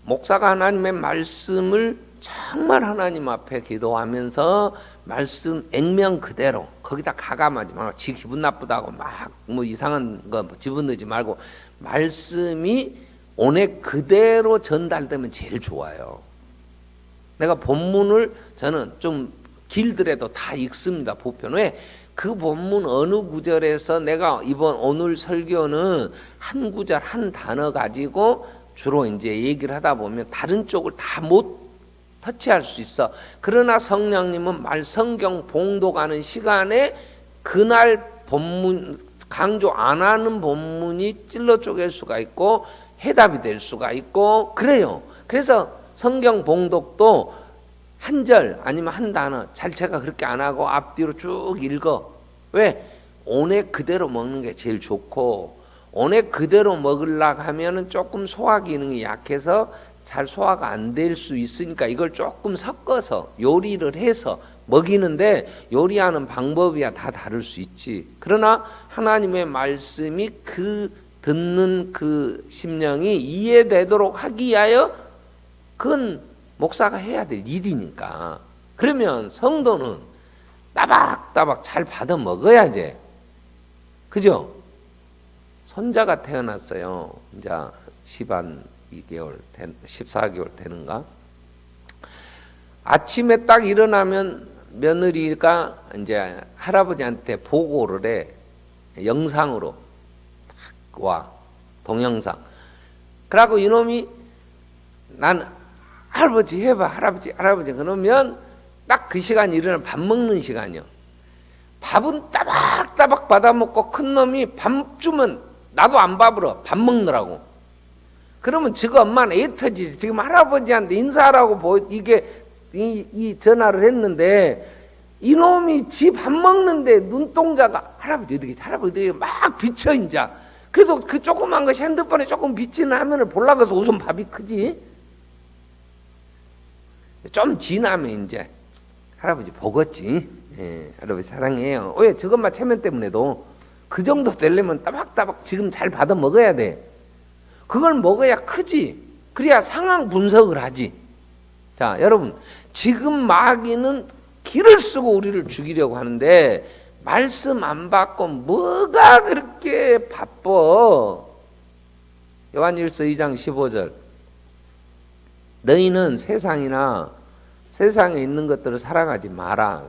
목사가 하나님의 말씀을 정말 하나님 앞에 기도하면서 말씀 액면 그대로 거기다 가감하지 말고 지 기분 나쁘다고 막 뭐 이상한 거 집어넣지 말고 말씀이 온액 그대로 전달되면 제일 좋아요. 내가 본문을 저는 좀 길더라도 다 읽습니다. 보편. 왜? 그 본문 어느 구절에서 내가 이번 오늘 설교는 한 구절 한 단어 가지고 주로 이제 얘기를 하다 보면 다른 쪽을 다 못 터치할 수 있어. 그러나 성령님은 성경 봉독하는 시간에 그날 본문 강조 안 하는 본문이 찔러 쪼갤 수가 있고 해답이 될 수가 있고 그래요. 그래서 성경 봉독도 한 절 아니면 한 단어 제가 그렇게 안 하고 앞뒤로 쭉 읽어. 왜? 온액 그대로 먹는 게 제일 좋고 온액 그대로 먹으려고 하면은 조금 소화 기능이 약해서 잘 소화가 안 될 수 있으니까 이걸 조금 섞어서 요리를 해서 먹이는데 요리하는 방법이야 다 다를 수 있지. 그러나 하나님의 말씀이 그 듣는 그 심령이 이해되도록 하기 위하여 그건 목사가 해야 될 일이니까. 그러면 성도는 따박따박 잘 받아 먹어야지. 그죠? 손자가 태어났어요. 이제 14개월 되는가? 아침에 딱 일어나면 며느리가 이제 할아버지한테 보고를 해. 영상으로 와. 동영상. 그러고 이놈이 난 할아버지 해봐. 할아버지. 그러면 딱 그 시간이 일어나 밥 먹는 시간이요. 밥은 따박따박 받아먹고 큰 놈이 밥 주면 나도 안 밥으로 밥 먹느라고. 그러면 지금 엄마는 애 터지지. 지금 할아버지한테 인사하라고 이 전화를 했는데 이놈이 지 밥 먹는데 눈동자가 할아버지 어떻게 막 비쳐 이제. 그래도 그 조그만 것이 핸드폰에 조금 비치는 화면을 보려고 해서 우선 밥이 크지. 좀 지나면 이제 할아버지 보겠지. 예, 할아버지 사랑해요. 왜? 저것만 체면 때문에도 그 정도 되려면 따박따박 지금 잘 받아 먹어야 돼. 그걸 먹어야 크지. 그래야 상황 분석을 하지. 자, 여러분, 지금 마귀는 기를 쓰고 우리를 죽이려고 하는데 말씀 안 받고 뭐가 그렇게 바빠. 요한일서 2장 15절. 너희는 세상에 있는 것들을 사랑하지 마라.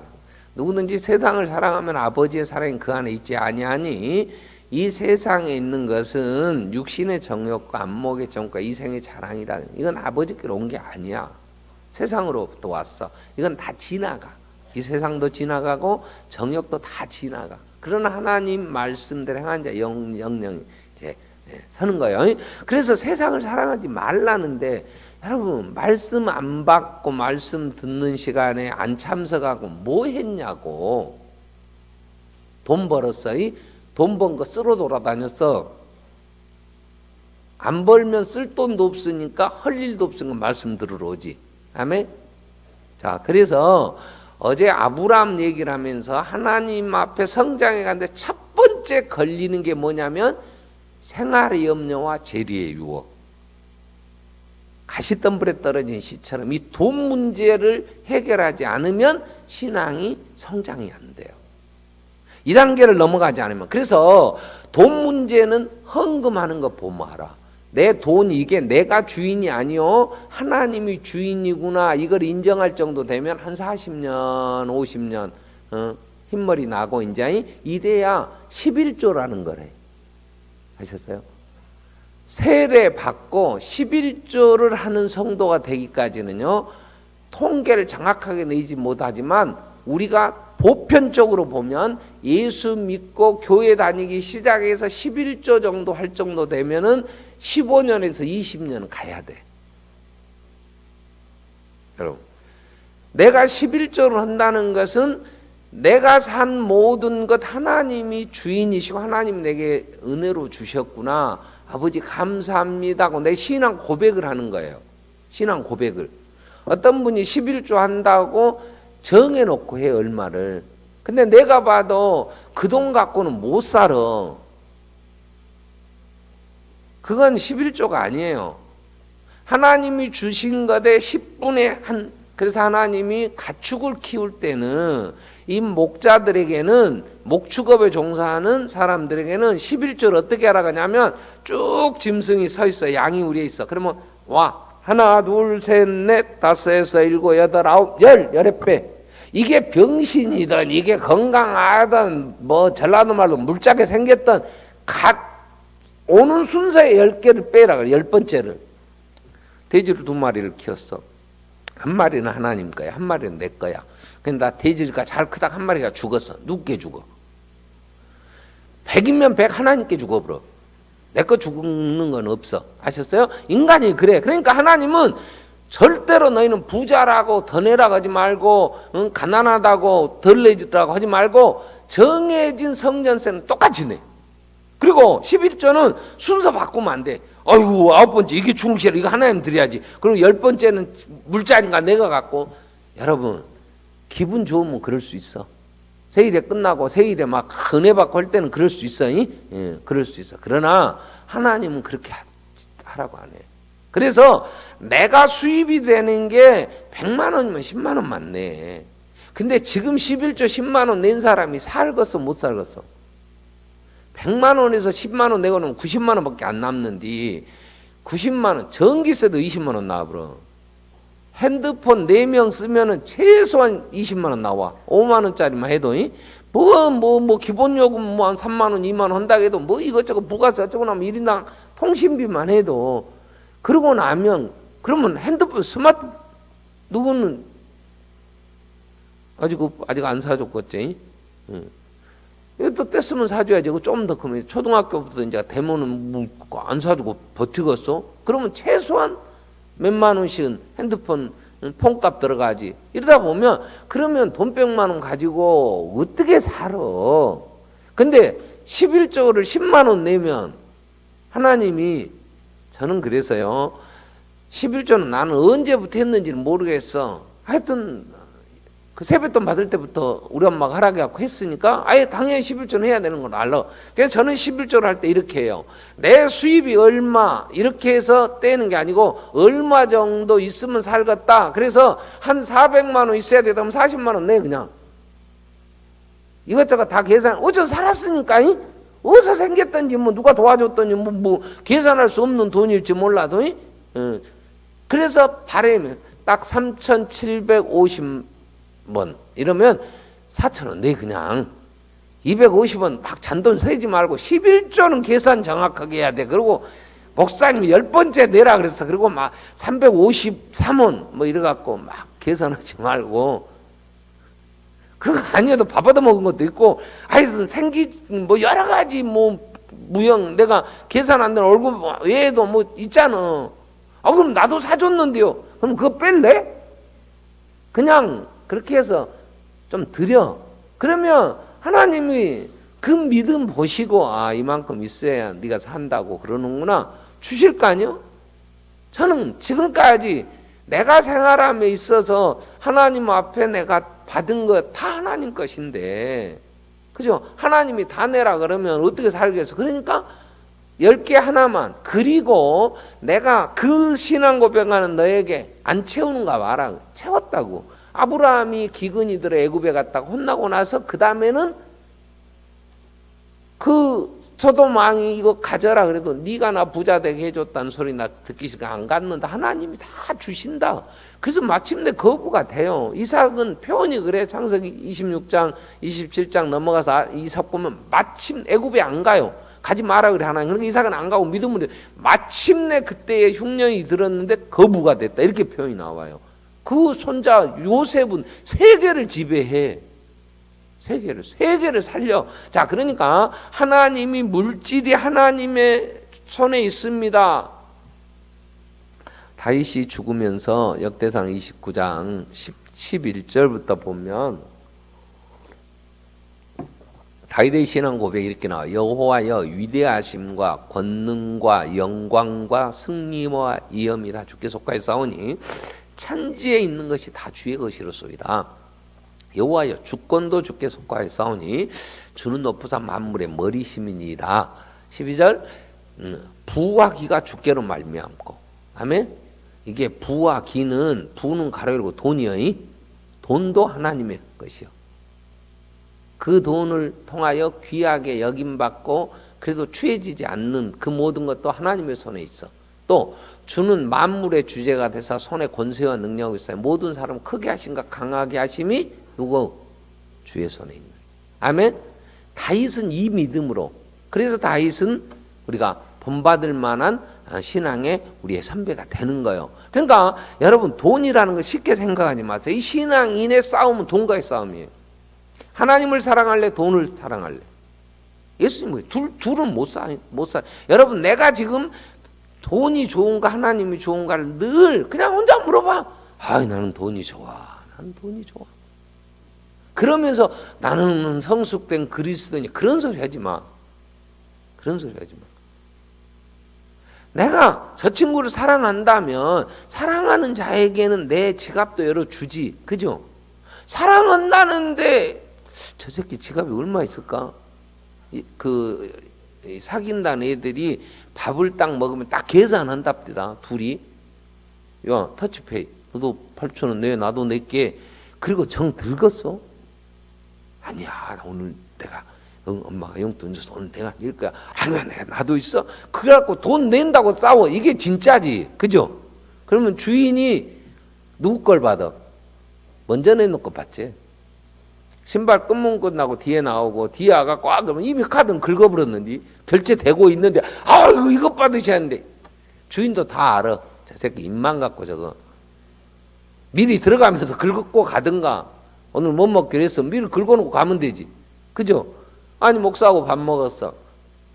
누구든지 세상을 사랑하면 아버지의 사랑이 그 안에 있지 아니하니 이 세상에 있는 것은 육신의 정욕과 안목의 정욕과 이생의 자랑이다. 이건 아버지께로 온 게 아니야. 세상으로부터 왔어. 이건 다 지나가. 이 세상도 지나가고 정욕도 다 지나가. 그러나 하나님 말씀대로 행한 자 영령이 이제 서는 거예요. 그래서 세상을 사랑하지 말라는데 여러분 말씀 안 받고 말씀 듣는 시간에 안 참석하고 뭐 했냐고. 돈 벌었어. 돈 번 거 쓰러 돌아다녔어. 안 벌면 쓸 돈도 없으니까 할 일도 없으니까 말씀 들으러 오지. 아멘. 자, 그래서 어제 아브라함 얘기를 하면서 하나님 앞에 성장해 가는데 첫 번째 걸리는 게 뭐냐면 생활의 염려와 재리의 유혹. 가시덤불에 떨어진 시처럼 이 돈 문제를 해결하지 않으면 신앙이 성장이 안 돼요. 2단계를 넘어가지 않으면. 그래서 돈 문제는 헌금하는 거 보면 알아. 내 돈 이게 내가 주인이 아니요 하나님이 주인이구나 이걸 인정할 정도 되면 한 40년 50년 흰머리 나고 이제 이래야 11조라는 거래. 하셨어요? 세례 받고 11조를 하는 성도가 되기까지는요 통계를 정확하게 내지 못하지만 우리가 보편적으로 보면 예수 믿고 교회 다니기 시작해서 11조 정도 할 정도 되면은 15년에서 20년 가야 돼. 여러분, 내가 11조를 한다는 것은 내가 산 모든 것 하나님이 주인이시고 하나님 내게 은혜로 주셨구나. 아버지 감사합니다 하고 내 신앙 고백을 하는 거예요. 신앙 고백을. 어떤 분이 11조 한다고 정해놓고 해 얼마를. 근데 내가 봐도 그 돈 갖고는 못 살아. 그건 11조가 아니에요. 하나님이 주신 것의 10분의 1. 그래서 하나님이 가축을 키울 때는 이 목자들에게는, 목축업에 종사하는 사람들에게는 11조를 어떻게 하라고 하냐면 쭉 짐승이 서 있어. 양이 우리에 있어. 그러면 와, 하나 둘 셋 넷 다섯 여섯 일곱 여덟 아홉 열, 10배. 이게 병신이든 이게 건강하든 뭐 전라도 말로 물짝에 생겼던 각 오는 순서에 10개를 빼라 그래. 10번째를. 돼지를 2마리를 키웠어. 한 마리는 하나님 거야. 한 마리는 내 거야. 근데 나 돼지가 잘 크다 한 마리가 죽었어. 누구께 죽어? 100이면 100 하나님께 죽어버려. 내 거 죽는 건 없어. 아셨어요? 인간이 그래. 그러니까 하나님은 절대로 너희는 부자라고 더 내라고 하지 말고 가난하다고 덜 내라고 하지 말고 정해진 성전세는 똑같이 내. 그리고 11조는 순서 바꾸면 안 돼. 아이고 9번째 이게 중시라 이거 하나님 드려야지. 그리고 10번째는 물자니까 내가 갖고. 여러분 기분 좋으면 그럴 수 있어. 세일에 끝나고 세일에 막 은혜 받고 할 때는 그럴 수 있어. 예, 그럴 수 있어. 그러나 하나님은 그렇게 하라고 안 해. 그래서 내가 수입이 되는 게 100만 원이면 10만 원만 내. 근데 지금 11조 10만 원 낸 사람이 살겠어 못 살겠어? 100만 원에서 10만 원 내고 놓으면 90만 원밖에 안 남는데 90만 원, 전기세도 20만 원 나와버려. 핸드폰 4명 쓰면은 최소한 20만 원 나와. 5만 원짜리만 해도 뭐 기본 요금 뭐 한 3만 원, 2만 원 한다고 해도 뭐 이것저것 부가세 어쩌고 나면 1인당 통신비만 해도 그러고 나면 그러면 핸드폰 스마트 누구는 아직 안 사줬겠지? 또 뗐으면 사줘야지. 좀 더 크면 초등학교부터 이제 되면은 뭐 안 사주고 버티겠어? 그러면 최소한 몇만 원씩은 핸드폰 폰값 들어가지. 이러다 보면 그러면 돈 100만 원 가지고 어떻게 살아? 근데 11조를 10만 원 내면 하나님이 저는 그래서요 11조는 나는 언제부터 했는지는 모르겠어. 하여튼 그 세뱃돈 받을 때부터 우리 엄마가 하라고 했으니까 아예 당연히 11조는 해야 되는 걸 알아. 그래서 저는 11조를 할 때 이렇게 해요. 내 수입이 얼마 이렇게 해서 떼는 게 아니고 얼마 정도 있으면 살겠다. 그래서 한 400만 원 있어야 되다 그러면 40만 원 내 그냥. 이것저것 다 계산. 어쩌 살았으니까 어디서 생겼던지 뭐 누가 도와줬던지 뭐 계산할 수 없는 돈일지 몰라도 그래서 바람이 딱 3,750원 이러면 4,000원 내 그냥 250원 막 잔돈 세지 말고 11조는 계산 정확하게 해야 돼. 그리고 목사님이 10번째 내라 그랬어. 그리고 막 353원 뭐 이래갖고 막 계산하지 말고 그거 아니어도 밥 얻어 먹은 것도 있고 하여튼 뭐 여러 가지 뭐 무형 내가 계산 안 되는 얼굴 외에도 뭐 있잖아. 그럼 나도 사줬는데요. 그럼 그거 뺄래? 그냥 그렇게 해서 좀 드려. 그러면 하나님이 그 믿음 보시고 이만큼 있어야 네가 산다고 그러는구나 주실 거 아니요? 저는 지금까지 내가 생활함에 있어서 하나님 앞에 내가 받은 것 다 하나님 것인데 그죠? 하나님이 다 내라 그러면 어떻게 살겠어? 그러니까 10개 하나만. 그리고 내가 그 신앙 고백하는 너에게 안 채우는가 봐라. 채웠다고. 아브라함이 기근이들의 애굽에 갔다가 혼나고 나서 그 다음에는 그 소돔 왕이 이거 가져라 그래도 네가 나 부자 되게 해줬다는 소리 나 듣기 싫으니까 안 갖는다. 하나님이 다 주신다. 그래서 마침내 거부가 돼요. 이삭은 표현이 그래. 창세기 26장 27장 넘어가서 이삭 보면 마침 애굽에 안 가요. 가지 마라 그래 하나님. 그러니까 이삭은 안 가고 믿음으로 마침내 그때의 흉년이 들었는데 거부가 됐다. 이렇게 표현이 나와요. 그 손자 요셉은 세계를 지배해. 세계를 살려. 자, 그러니까 하나님이 물질이 하나님의 손에 있습니다. 다윗이 죽으면서 역대상 29장 11절부터 보면 다윗의 신앙 고백이 이렇게 나와요. 여호와여 위대하심과 권능과 영광과 승리와 위엄이 다 주께 속하여 싸우니 천지에 있는 것이 다 주의 것이로소이다. 여호와여 주권도 주께 속하여 싸우니 주는 높으사 만물의 머리심이니이다. 12절 부와 기가 주께로 말미암고. 아멘. 이게 부와 기는, 부는 가로 열고 돈이요. 돈도 하나님의 것이요. 그 돈을 통하여 귀하게 여김받고 그래도 취해지지 않는 그 모든 것도 하나님의 손에 있어. 또 주는 만물의 주제가 되사 손에 권세와 능력이 있어요. 모든 사람 크게 하신가 강하게 하심이 누구? 주의 손에 있는. 아멘. 다윗은 이 믿음으로, 그래서 다윗은 우리가 본받을 만한 신앙의 우리의 선배가 되는 거예요. 그러니까 여러분, 돈이라는 걸 쉽게 생각하지 마세요. 이 신앙인의 싸움은 돈과의 싸움이에요. 하나님을 사랑할래, 돈을 사랑할래? 예수님 둘은 못 사. 여러분, 내가 지금 돈이 좋은가 하나님이 좋은가를 늘 그냥 혼자 물어봐. 나는 돈이 좋아. 나는 돈이 좋아. 그러면서 나는 성숙된 그리스도니, 그런 소리 하지 마. 그런 소리 하지 마. 내가 저 친구를 사랑한다면 사랑하는 자에게는 내 지갑도 열어주지. 그죠? 사랑한다는데 저 새끼 지갑이 얼마 있을까? 사귄다는 애들이 밥을 딱 먹으면 딱 계산한답니다. 둘이. 야, 터치페이. 너도 8,000원 내, 나도 낼게. 그리고 정 들었어? 아니야, 오늘 내가 엄마가 용돈 줘서 오늘 내가 낼 거야. 아니야, 나도 있어. 그래갖고 돈 낸다고 싸워. 이게 진짜지. 그죠? 그러면 주인이 누구 걸 받아? 먼저 내놓고 받지. 신발 끈문 끝나고 뒤에 나오고 뒤에 와갖고 그러면 이미 카드는 긁어버렸는데 결제되고 있는데 아유 이것 받으셔야 하는데 주인도 다 알아. 저 새끼 입만 갖고 저거 미리 들어가면서 긁고 가든가 오늘 못 먹기로 했어. 미리 긁어놓고 가면 되지. 그죠? 아니 목사하고 밥 먹었어.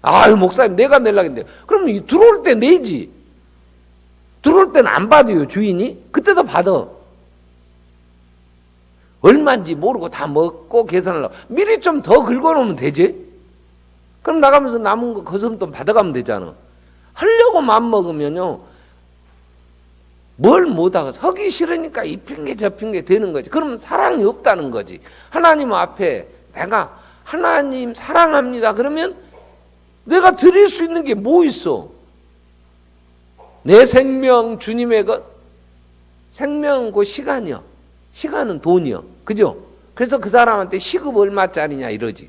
아유 목사님 내가 내려고 했는데 그러면 들어올 때 내지. 들어올 때는 안 받아요 주인이. 그때도 받아. 얼마인지 모르고 다 먹고 계산을 하고 미리 좀 더 긁어놓으면 되지. 그럼 나가면서 남은 거 거스름돈 받아가면 되잖아. 하려고 맘먹으면요 뭘 못하고 서기 싫으니까 이 핑계 저 핑계 되는 거지. 그러면 사랑이 없다는 거지. 하나님 앞에 내가 하나님 사랑합니다 그러면 내가 드릴 수 있는 게 뭐 있어? 내 생명 주님의 것. 생명은 그 시간이요. 시간은 돈이요. 그죠? 그래서 그 사람한테 시급 얼마짜리냐 이러지.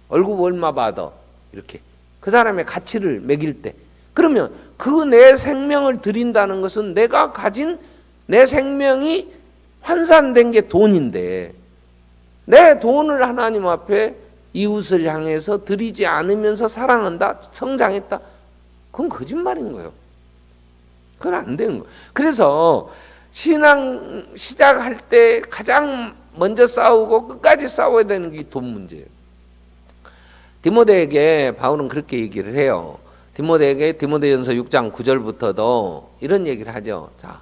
월급 얼마 받아. 이렇게. 그 사람의 가치를 매길 때. 그러면 그 내 생명을 드린다는 것은 내가 가진 내 생명이 환산된 게 돈인데 내 돈을 하나님 앞에 이웃을 향해서 드리지 않으면서 사랑한다? 성장했다? 그건 거짓말인 거예요. 그건 안 되는 거예요. 그래서 신앙 시작할 때 가장 먼저 싸우고 끝까지 싸워야 되는 게 돈 문제예요. 디모데에게 바울은 그렇게 얘기를 해요. 디모데에게 디모데전서 6장 9절부터도 이런 얘기를 하죠. 자,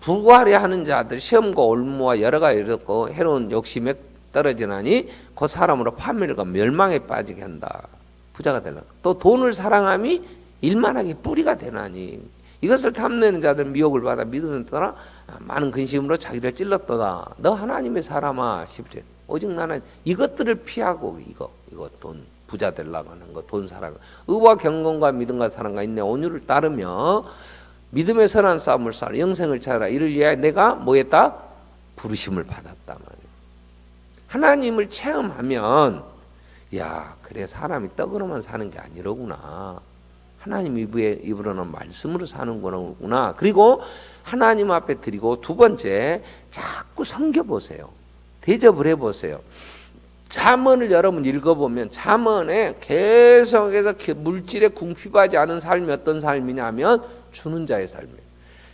부귀하려 하는 자들 시험과 올무와 여러 가지 이렇고 해로운 욕심에 떨어지나니 그 사람으로 파멸과 멸망에 빠지게 한다. 부자가 되려고. 또 돈을 사랑함이 일만하게 뿌리가 되나니 이것을 탐내는 자들 미혹을 받아 믿음을 떠나 많은 근심으로 자기를 찔렀도다. 너 하나님의 사람아 10절. 오직 나는 이것들을 피하고 이거 돈 부자 되려고 하는 거 돈 사랑 의와 경건과 믿음과 사랑과 인내 온유를 따르며 믿음의 선한 싸움을 싸워 영생을 찾아라. 이를 위하여 내가 뭐했다? 부르심을 받았단 말이에요. 하나님을 체험하면 야 그래 사람이 떡으로만 사는 게 아니로구나. 하나님 입으로는 말씀으로 사는 거구나. 그리고 하나님 앞에 드리고 두 번째 자꾸 섬겨보세요. 대접을 해보세요. 잠언을 여러분 읽어보면 잠언에 계속해서 물질에 궁핍하지 않은 삶이 어떤 삶이냐면 주는 자의 삶이에요.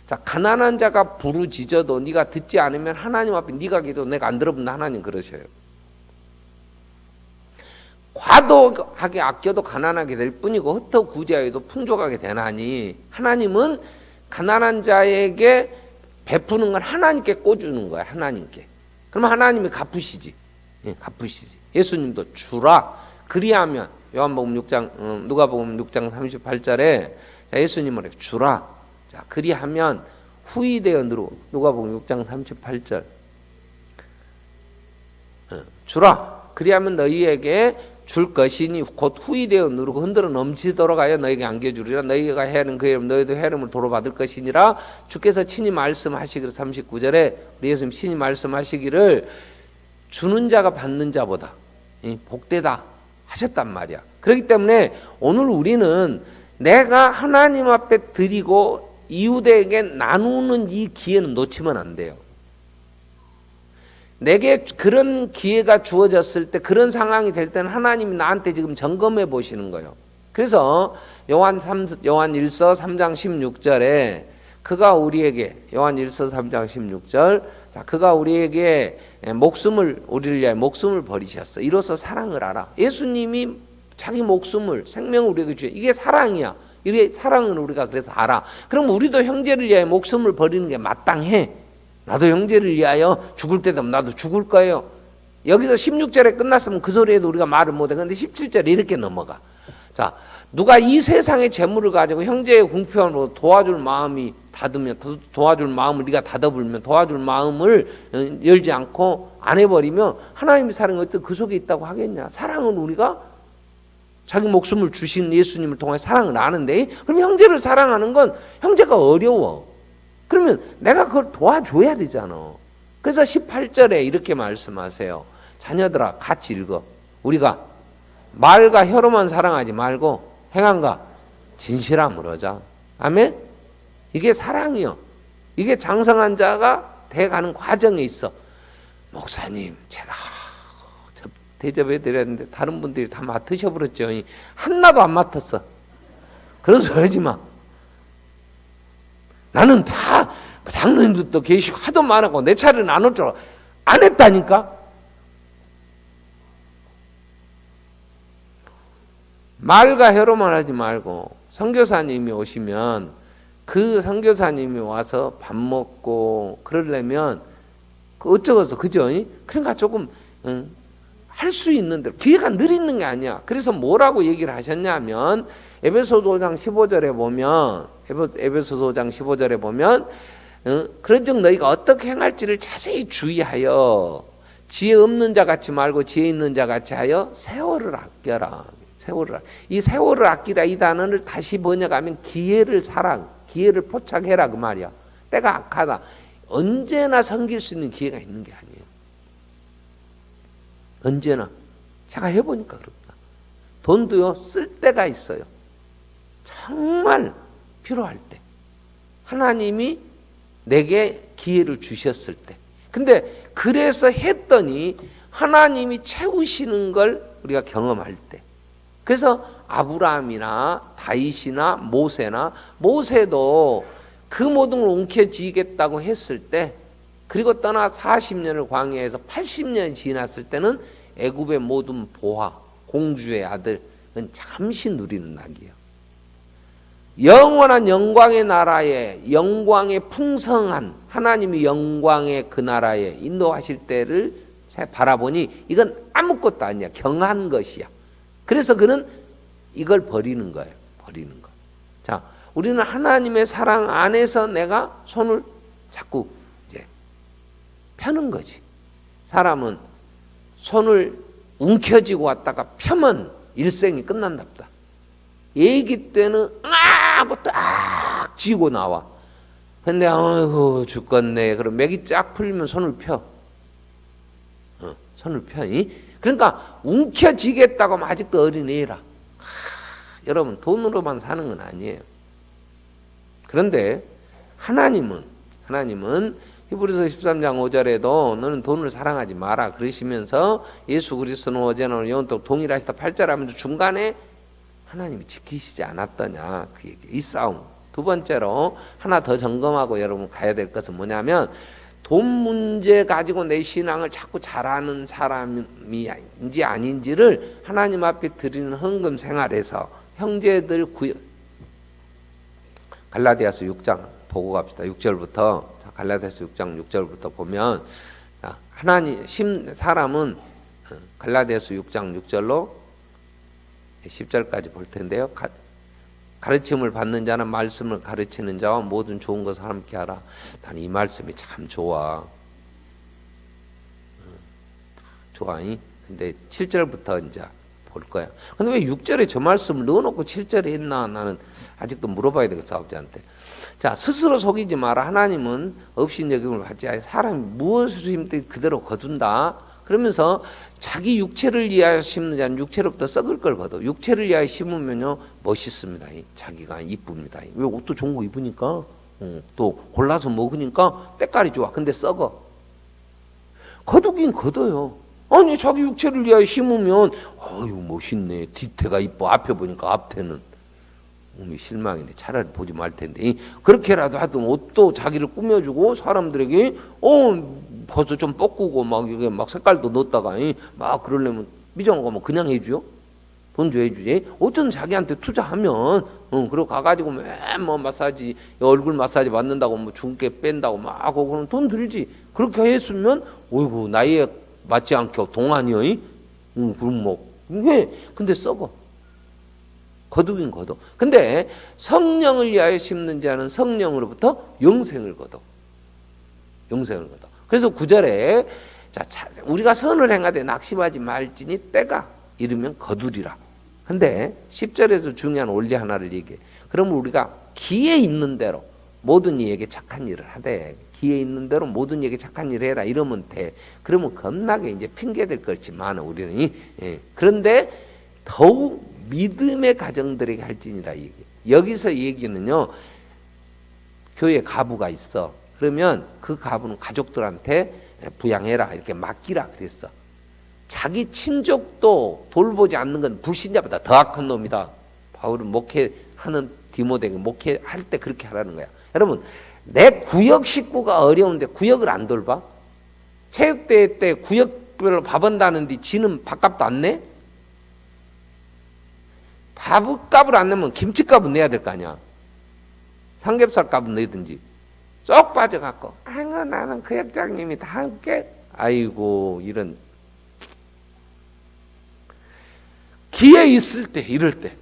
자, 가난한 자가 부르짖어도 네가 듣지 않으면 하나님 앞에 네가 기도 내가 안 들어본다 하나님 그러셔요. 과도하게 아껴도 가난하게 될 뿐이고 흩어 구제하여도 풍족하게 되나니 하나님은 가난한 자에게 베푸는 건 하나님께 꿔주는 거야. 하나님께. 그러면 하나님이 갚으시지. 예, 갚으시지. 예수님도 주라. 그리하면 요한복음 6장 누가복음 6장 38절에 자, 예수님은 주라. 자, 그리하면 후이되어 누가복음 6장 38절 주라. 그리하면 너희에게 줄 것이니 곧 후이되어 누르고 흔들어 넘치도록 하여 너에게 안겨주리라. 너희가 헤아린 그 이름 너희도 헤아림을 도로 받을 것이니라. 주께서 친히 말씀하시기를 39절에 우리 예수님 친히 말씀하시기를 주는 자가 받는 자보다 복되다 하셨단 말이야. 그렇기 때문에 오늘 우리는 내가 하나님 앞에 드리고 이웃에게 나누는 이 기회는 놓치면 안 돼요. 내게 그런 기회가 주어졌을 때, 그런 상황이 될 때는 하나님이 나한테 지금 점검해 보시는 거예요. 그래서 요한 1서 3장 16절에 그가 우리에게, 요한 1서 3장 16절, 자, 그가 우리에게 우리를 위하여 목숨을 버리셨어. 이로써 사랑을 알아. 예수님이 자기 목숨을, 생명을 우리에게 주셔. 이게 사랑이야. 이게 사랑을 우리가 그래서 알아. 그럼 우리도 형제를 위하여 목숨을 버리는 게 마땅해. 나도 형제를 위하여 죽을 때 되면 나도 죽을 거예요. 여기서 16절에 끝났으면 그 소리에도 우리가 말을 못해. 그런데 17절에 이렇게 넘어가. 자, 누가 이 세상의 재물을 가지고 형제의 궁편으로 도와줄 마음이 닫으면, 도와줄 마음을 네가 닫아불면, 도와줄 마음을 열지 않고 안 해버리면 하나님의 사랑이 어떤 그 속에 있다고 하겠냐. 사랑은 우리가 자기 목숨을 주신 예수님을 통해 사랑을 아는데, 그럼 형제를 사랑하는 건 형제가 어려워. 그러면 내가 그걸 도와줘야 되잖아. 그래서 18절에 이렇게 말씀하세요. 자녀들아 같이 읽어. 우리가 말과 혀로만 사랑하지 말고 행함과 진실함으로 하자. 아멘? 이게 사랑이요. 이게 장성한 자가 돼가는 과정에 있어. 목사님 제가 대접해 드렸는데 다른 분들이 다 맡으셔버렸죠. 하나도 안 맡았어. 그런 소리 하지 마. 나는 다 장로님들도 계시고 하도 많았고 내 차례는 안 올 줄 알고 안 했다니까. 말과 혀로만 하지 말고 선교사님이 오시면 그 선교사님이 와서 밥 먹고 그러려면 그 어쩌겠어, 그죠? 그러니까 조금 할 수 있는 대로 기회가 늘 있는 게 아니야. 그래서 뭐라고 얘기를 하셨냐면 에베소서 5장 15절에 보면 에베소서 5장 15절에 보면 그런즉 너희가 어떻게 행할지를 자세히 주의하여 지혜 없는 자 같이 말고 지혜 있는 자 같이 하여 세월을 아껴라. 이 세월을 아끼라 이 단어를 다시 번역하면 기회를 포착해라 그 말이야. 때가 악하다. 언제나 섬길 수 있는 기회가 있는 게 아니에요. 언제나. 제가 해보니까 그렇다. 돈도요 쓸 때가 있어요. 정말 필요할 때. 하나님이 내게 기회를 주셨을 때. 근데 그래서 했더니 하나님이 채우시는 걸 우리가 경험할 때. 그래서 아브라함이나 다윗이나 모세도 그 모든 걸 움켜쥐겠다고 했을 때, 그리고 떠나 40년을 광야에서 80년이 지났을 때는 애굽의 모든 보화, 공주의 아들은 잠시 누리는 낙이에요. 영원한 영광의 나라에, 영광의 풍성한 하나님의 영광의 그 나라에 인도하실 때를 바라보니 이건 아무것도 아니야. 경한 것이야. 그래서 그는 이걸 버리는 거예요. 버리는 거. 자, 우리는 하나님의 사랑 안에서 내가 손을 자꾸 이제 펴는 거지. 사람은 손을 움켜쥐고 왔다가 펴면 일생이 끝난답다. 애기 때는 하고 딱 쥐고 나와. 근데 아이고 죽겠네. 그럼 맥이 쫙 풀리면 손을 펴. 손을 펴. 그러니까 움켜쥐겠다고 하면 아직도 어린애라. 여러분 돈으로만 사는 건 아니에요. 그런데 하나님은 히브리서 13장 5절에도 너는 돈을 사랑하지 마라 그러시면서 예수 그리스도는 어제나 오늘 영원토록 동일하시다 8절 하면서 중간에 하나님이 지키시지 않았더냐 그 얘기. 이 싸움. 두 번째로 하나 더 점검하고 여러분 가야 될 것은 뭐냐면 돈 문제 가지고 내 신앙을 자꾸 잘하는 사람인지 아닌지를 하나님 앞에 드리는 헌금 생활에서 형제들 갈라디아서 6장 보고 갑시다. 6절부터 갈라디아서 6장 6절부터 보면 사람은 갈라디아서 6장 6절로 10절까지 볼 텐데요. 가르침을 받는 자는 말씀을 가르치는 자와 모든 좋은 것을 함께 하라. 난 이 말씀이 참 좋아. 좋아. 근데 7절부터 이제 볼 거야. 근데 왜 6절에 저 말씀을 넣어놓고 7절에 했나? 나는 아직도 물어봐야 되겠어, 아버지한테. 자, 스스로 속이지 마라. 하나님은 업신여김을 받지 않아 사람이 무엇을 힘든 그대로 거둔다. 그러면서 자기 육체를 위하여 심는 자는 육체로부터 썩을 걸 거둬. 육체를 위하여 심으면요 멋있습니다. 자기가 이쁩니다. 왜 옷도 좋은 거 입으니까 또 골라서 먹으니까 때깔이 좋아. 근데 썩어. 거두긴 거둬요. 아니 자기 육체를 위하여 심으면 아유 멋있네. 뒤태가 이뻐. 앞에 보니까 앞태는 실망이네. 차라리 보지 말 텐데. 그렇게라도 하든 옷도 자기를 꾸며주고 사람들에게 벌써 좀 뻗고 막 이게 막 색깔도 넣었다가 막 그러려면 미정한 거면 그냥 해줘요? 돈 줘 해주지. 어쩐 자기한테 투자하면 그리고 가가지고 맨뭐 마사지 얼굴 마사지 받는다고 뭐 중께 뺀다고 막 하고 그러면 돈 들지. 그렇게 했으면 어이구 나이에 맞지 않게 동안이요. 그럼 뭐 이게 근데 썩어. 거두긴 거둬. 근데 성령을 위하여 심는 자는 성령으로부터 영생을 거둬. 영생을 거둬. 그래서 9절에 자, 우리가 선을 행하되 낙심하지 말지니 때가 이르면 거두리라. 근데 10절에서 중요한 원리 하나를 얘기해. 그러면 우리가 기에 있는 대로 모든 이에게 착한 일을 하되 기에 있는 대로 모든 이에게 착한 일을 해라 이러면 돼. 그러면 겁나게 이제 핑계댈 것이 많아 우리는. 그런데 더욱 믿음의 가정들에게 할지니라 얘기. 여기서 얘기는요. 교회 가부가 있어. 그러면 그 가부는 가족들한테 부양해라 이렇게 맡기라 그랬어. 자기 친족도 돌보지 않는 건 불신자보다 더 악한 놈이다. 바울은 목회하는 디모데에게 목회할 때 그렇게 하라는 거야. 여러분 내 구역 식구가 어려운데 구역을 안 돌봐? 체육대회 때 구역별로 밥 한다는데 지는 밥값도 안 내? 밥값을 안 내면 김치값은 내야 될 거 아니야. 삼겹살 값은 내든지. 쏙 빠져갖고 아이고 나는 그 역장님이 다 함께 아이고 이런 기회 있을 때 이럴 때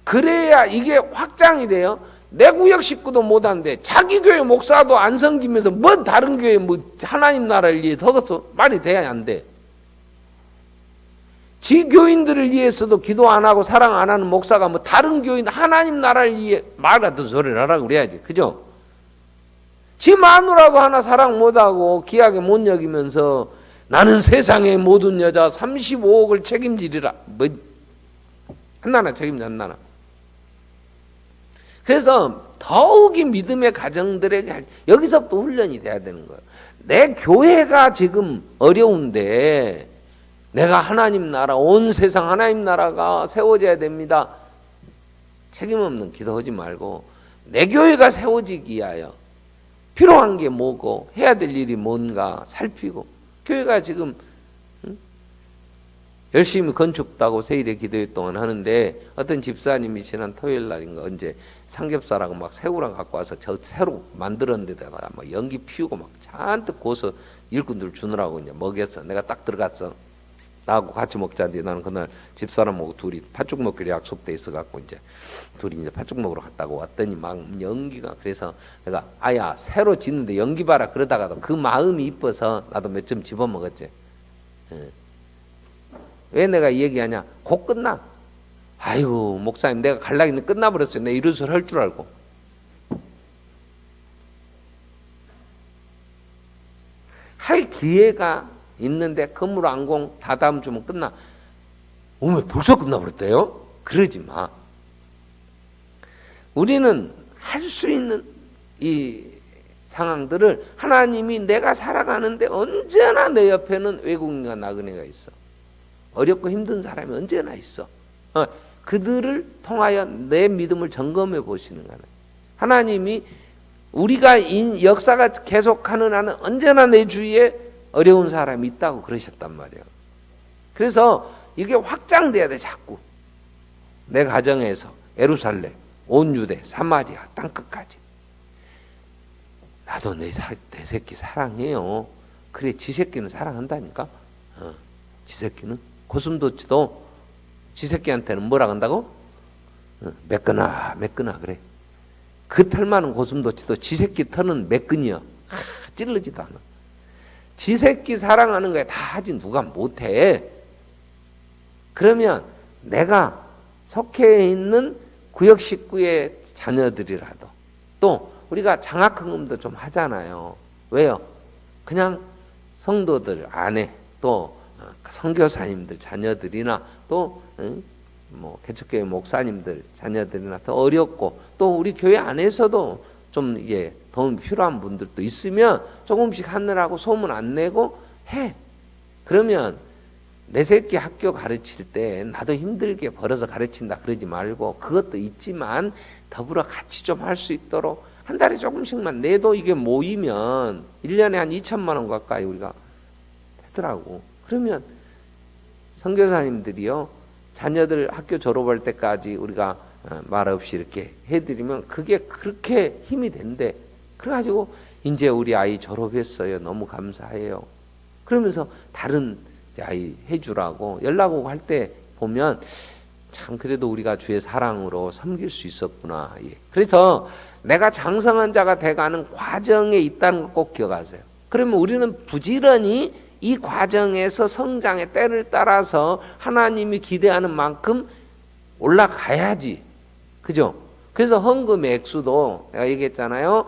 그래야 이게 확장이 돼요. 내 구역 식구도 못하는데 자기 교회 목사도 안 섬기면서 뭔 다른 교회 뭐 하나님 나라를 위해 더서 말이 돼야 안 돼. 지 교인들을 위해서도 기도 안 하고 사랑 안 하는 목사가 뭐 다른 교인 하나님 나라를 위해 말 같은 소리를 하라고 그래야지. 그죠? 지 마누라도 하나 사랑 못하고 귀하게 못 여기면서 나는 세상의 모든 여자 35억을 책임지리라. 뭐 하나나 책임져 하나나. 그래서 더욱이 믿음의 가정들에게 여기서부터 훈련이 돼야 되는 거예요. 내 교회가 지금 어려운데 내가 하나님 나라 온 세상 하나님 나라가 세워져야 됩니다. 책임 없는 기도하지 말고 내 교회가 세워지기 위하여 필요한 게 뭐고 해야 될 일이 뭔가 살피고 교회가 지금 열심히 건축다고 세일의 기도회 동안 하는데 어떤 집사님이 지난 토요일 날인가 언제 삼겹살하고 막 새우랑 갖고 와서 저 새로 만들었는데다가 막 연기 피우고 막 잔뜩 고서 일꾼들 주느라고 이제 먹였어. 내가 딱 들어갔어. 나하고 같이 먹자는데 나는 그날 집사람하고 둘이 팥죽 먹기로 약속돼 있어갖고 이제 둘이 이제 팥죽 먹으러 갔다고 왔더니 막 연기가 그래서 내가 아야 새로 짓는데 연기 봐라 그러다가도 그 마음이 이뻐서 나도 몇 점 집어 먹었지. 왜 내가 이 얘기하냐? 곧 끝나. 아이고 목사님 내가 갈라 했는데 끝나버렸어요. 내가 이런 소리 할 줄 알고. 할 기회가 있는데 건물 완공 다 다음 주면 끝나. 어머 벌써 끝나버렸대요? 그러지 마. 우리는 할 수 있는 이 상황들을 하나님이 내가 살아가는데 언제나 내 옆에는 외국인과 나그네가 있어. 어렵고 힘든 사람이 언제나 있어. 그들을 통하여 내 믿음을 점검해 보시는 거는 하나님이 우리가 역사가 계속하는 한은 언제나 내 주위에 어려운 사람이 있다고 그러셨단 말이에요. 그래서 이게 확장돼야 돼 자꾸. 내 가정에서 예루살렘, 온 유대, 사마리아 땅끝까지. 나도 내 새끼 사랑해요. 그래 지 새끼는 사랑한다니까. 지 새끼는 고슴도치도 지 새끼한테는 뭐라 한다고? 매끈아 그래. 그 털 많은 고슴도치도 지 새끼 털은 매끈이야. 찔르지도 않아. 지 새끼 사랑하는 거에 다 하지 누가 못해. 그러면 내가 속해 있는 구역 식구의 자녀들이라도 또 우리가 장학금도 좀 하잖아요. 왜요? 그냥 성도들 안에 또 선교사님들 자녀들이나 또 뭐 개척교회 목사님들 자녀들이나 더 어렵고 또 우리 교회 안에서도 좀 이게 도움이 필요한 분들도 있으면 조금씩 하느라고 소문 안 내고 해. 그러면 내 새끼 학교 가르칠 때 나도 힘들게 벌어서 가르친다 그러지 말고 그것도 있지만 더불어 같이 좀 할 수 있도록 한 달에 조금씩만 내도 이게 모이면 1년에 한 2천만 원 가까이 우리가 되더라고. 그러면 선교사님들이요 자녀들 학교 졸업할 때까지 우리가 말 없이 이렇게 해드리면 그게 그렇게 힘이 된대. 그래가지고 이제 우리 아이 졸업했어요. 너무 감사해요. 그러면서 다른 아이 해주라고 연락 오고 할 때 보면 참 그래도 우리가 주의 사랑으로 섬길 수 있었구나. 예. 그래서 내가 장성한 자가 돼가는 과정에 있다는 걸 꼭 기억하세요. 그러면 우리는 부지런히 이 과정에서 성장의 때를 따라서 하나님이 기대하는 만큼 올라가야지. 그죠? 그래서 헌금의 액수도 내가 얘기했잖아요.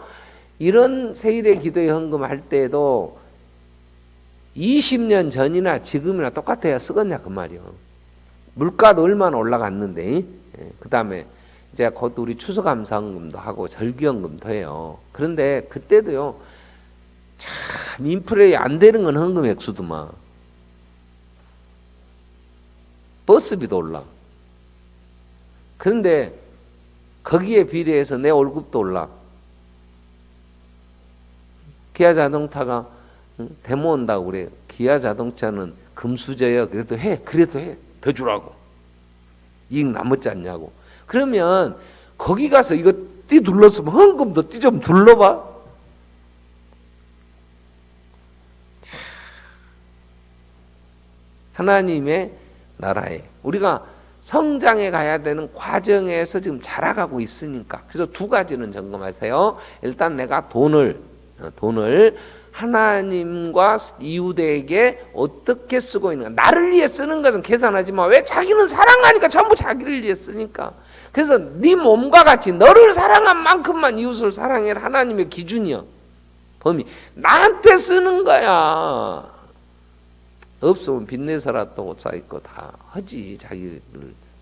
이런 세일의 기도의 헌금 할 때도 20년 전이나 지금이나 똑같아야 쓰겠냐 그 말이요. 물가도 얼마나 올라갔는데. 그 다음에 이제 곧 우리 추수감사헌금도 하고 절기헌금도 해요. 그런데 그때도요. 참 인플레이 안 되는 건 헌금 액수도만. 버스비도 올라. 그런데 거기에 비례해서 내 월급도 올라. 기아자동차가 데모 온다고 그래요. 기아자동차는 금수저야. 그래도 해. 더 주라고. 이익 남았지 않냐고. 그러면 거기 가서 이거 띠 둘렀으면 헌금도 띠 좀 둘러봐. 하나님의 나라에 우리가 성장해 가야 되는 과정에서 지금 자라가고 있으니까. 그래서 두 가지는 점검하세요. 일단 내가 돈을 하나님과 이웃에게 어떻게 쓰고 있는가. 나를 위해 쓰는 것은 계산하지 마. 왜? 자기는 사랑하니까. 전부 자기를 위해 쓰니까. 그래서 네 몸과 같이 너를 사랑한 만큼만 이웃을 사랑해라. 하나님의 기준이야. 범위. 나한테 쓰는 거야. 없으면 빚내서라도 옷 사입고 다 하지. 자기를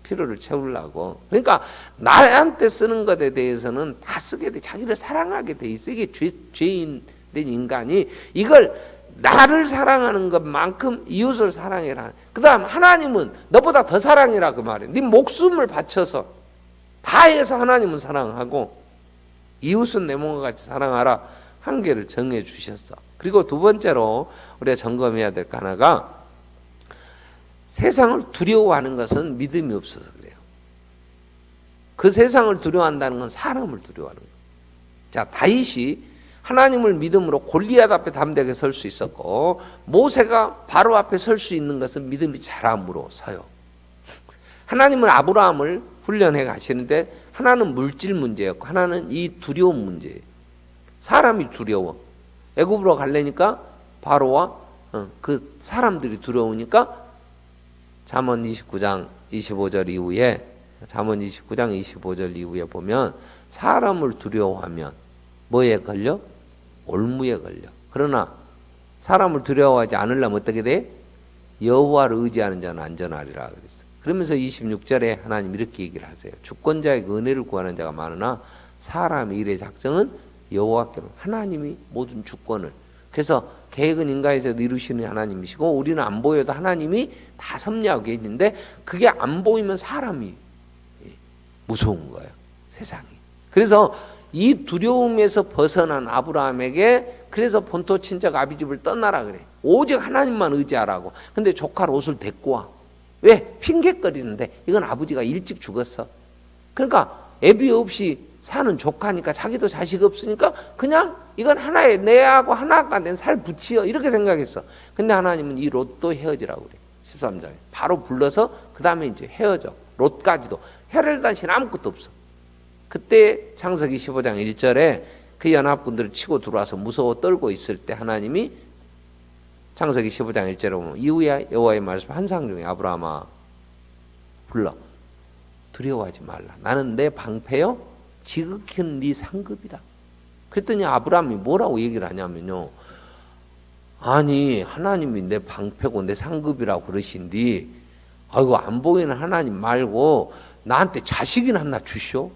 필요를 채우려고. 그러니까 나한테 쓰는 것에 대해서는 다 쓰게 돼. 자기를 사랑하게 돼 있어. 이게 죄인 된 인간이 이걸 나를 사랑하는 것만큼 이웃을 사랑해라. 그 다음 하나님은 너보다 더 사랑해라 그 말이에요. 네 목숨을 바쳐서 다 해서 하나님은 사랑하고 이웃은 내 몸과 같이 사랑하라. 한계를 정해 주셨어. 그리고 두 번째로 우리가 점검해야 될 거 하나가 세상을 두려워하는 것은 믿음이 없어서 그래요. 그 세상을 두려워한다는 건 사람을 두려워하는 거예요. 자, 다윗이 하나님을 믿음으로 골리앗 앞에 담대하게 설 수 있었고 모세가 바로 앞에 설 수 있는 것은 믿음이 자람으로 서요. 하나님은 아브라함을 훈련해 가시는데 하나는 물질 문제였고 하나는 이 두려움 문제예요. 사람이 두려워. 애굽으로 가려니까 바로와 그 사람들이 두려우니까 잠언 29장 25절 이후에 보면 사람을 두려워하면 뭐에 걸려? 올무에 걸려. 그러나 사람을 두려워하지 않으려면 어떻게 돼? 여호와를 의지하는 자는 안전하리라 그랬어. 그러면서 26절에 하나님 이렇게 얘기를 하세요. 주권자에게 은혜를 구하는 자가 많으나 사람의 일의 작정은 여호와께로. 하나님이 모든 주권을. 그래서 계획은 인간에서 이루시는 하나님이시고 우리는 안 보여도 하나님이 다 섭리하고 계시는데 그게 안 보이면 사람이 무서운 거예요. 세상이. 그래서 이 두려움에서 벗어난 아브라함에게 그래서 본토 친척 아비집을 떠나라 그래. 오직 하나님만 의지하라고. 근데 조카 롯을 데리고 와. 왜? 핑계거리는데 이건 아버지가 일찍 죽었어. 그러니까 애비 없이 사는 조카니까 자기도 자식 없으니까 그냥 이건 하나의 내하고 하나가 된 살 붙여 이렇게 생각했어. 근데 하나님은 이 롯도 헤어지라고 그래. 13장에 바로 불러서 그 다음에 이제 헤어져. 롯까지도 헤어질 당신 아무것도 없어. 그때 창세기 15장 1절에 그 연합군들을 치고 들어와서 무서워 떨고 있을 때 하나님이 창세기 15장 1절에 보면 이후에 여호와의 말씀 환상 중에 아브라함아 불러. 두려워하지 말라. 나는 내 방패요 지극히 네 상급이다. 그랬더니 아브라함이 뭐라고 얘기를 하냐면요. 아니 하나님이 내 방패고 내 상급이라고 그러신디 아이고 안 보이는 하나님 말고 나한테 자식이나 하나 주시오.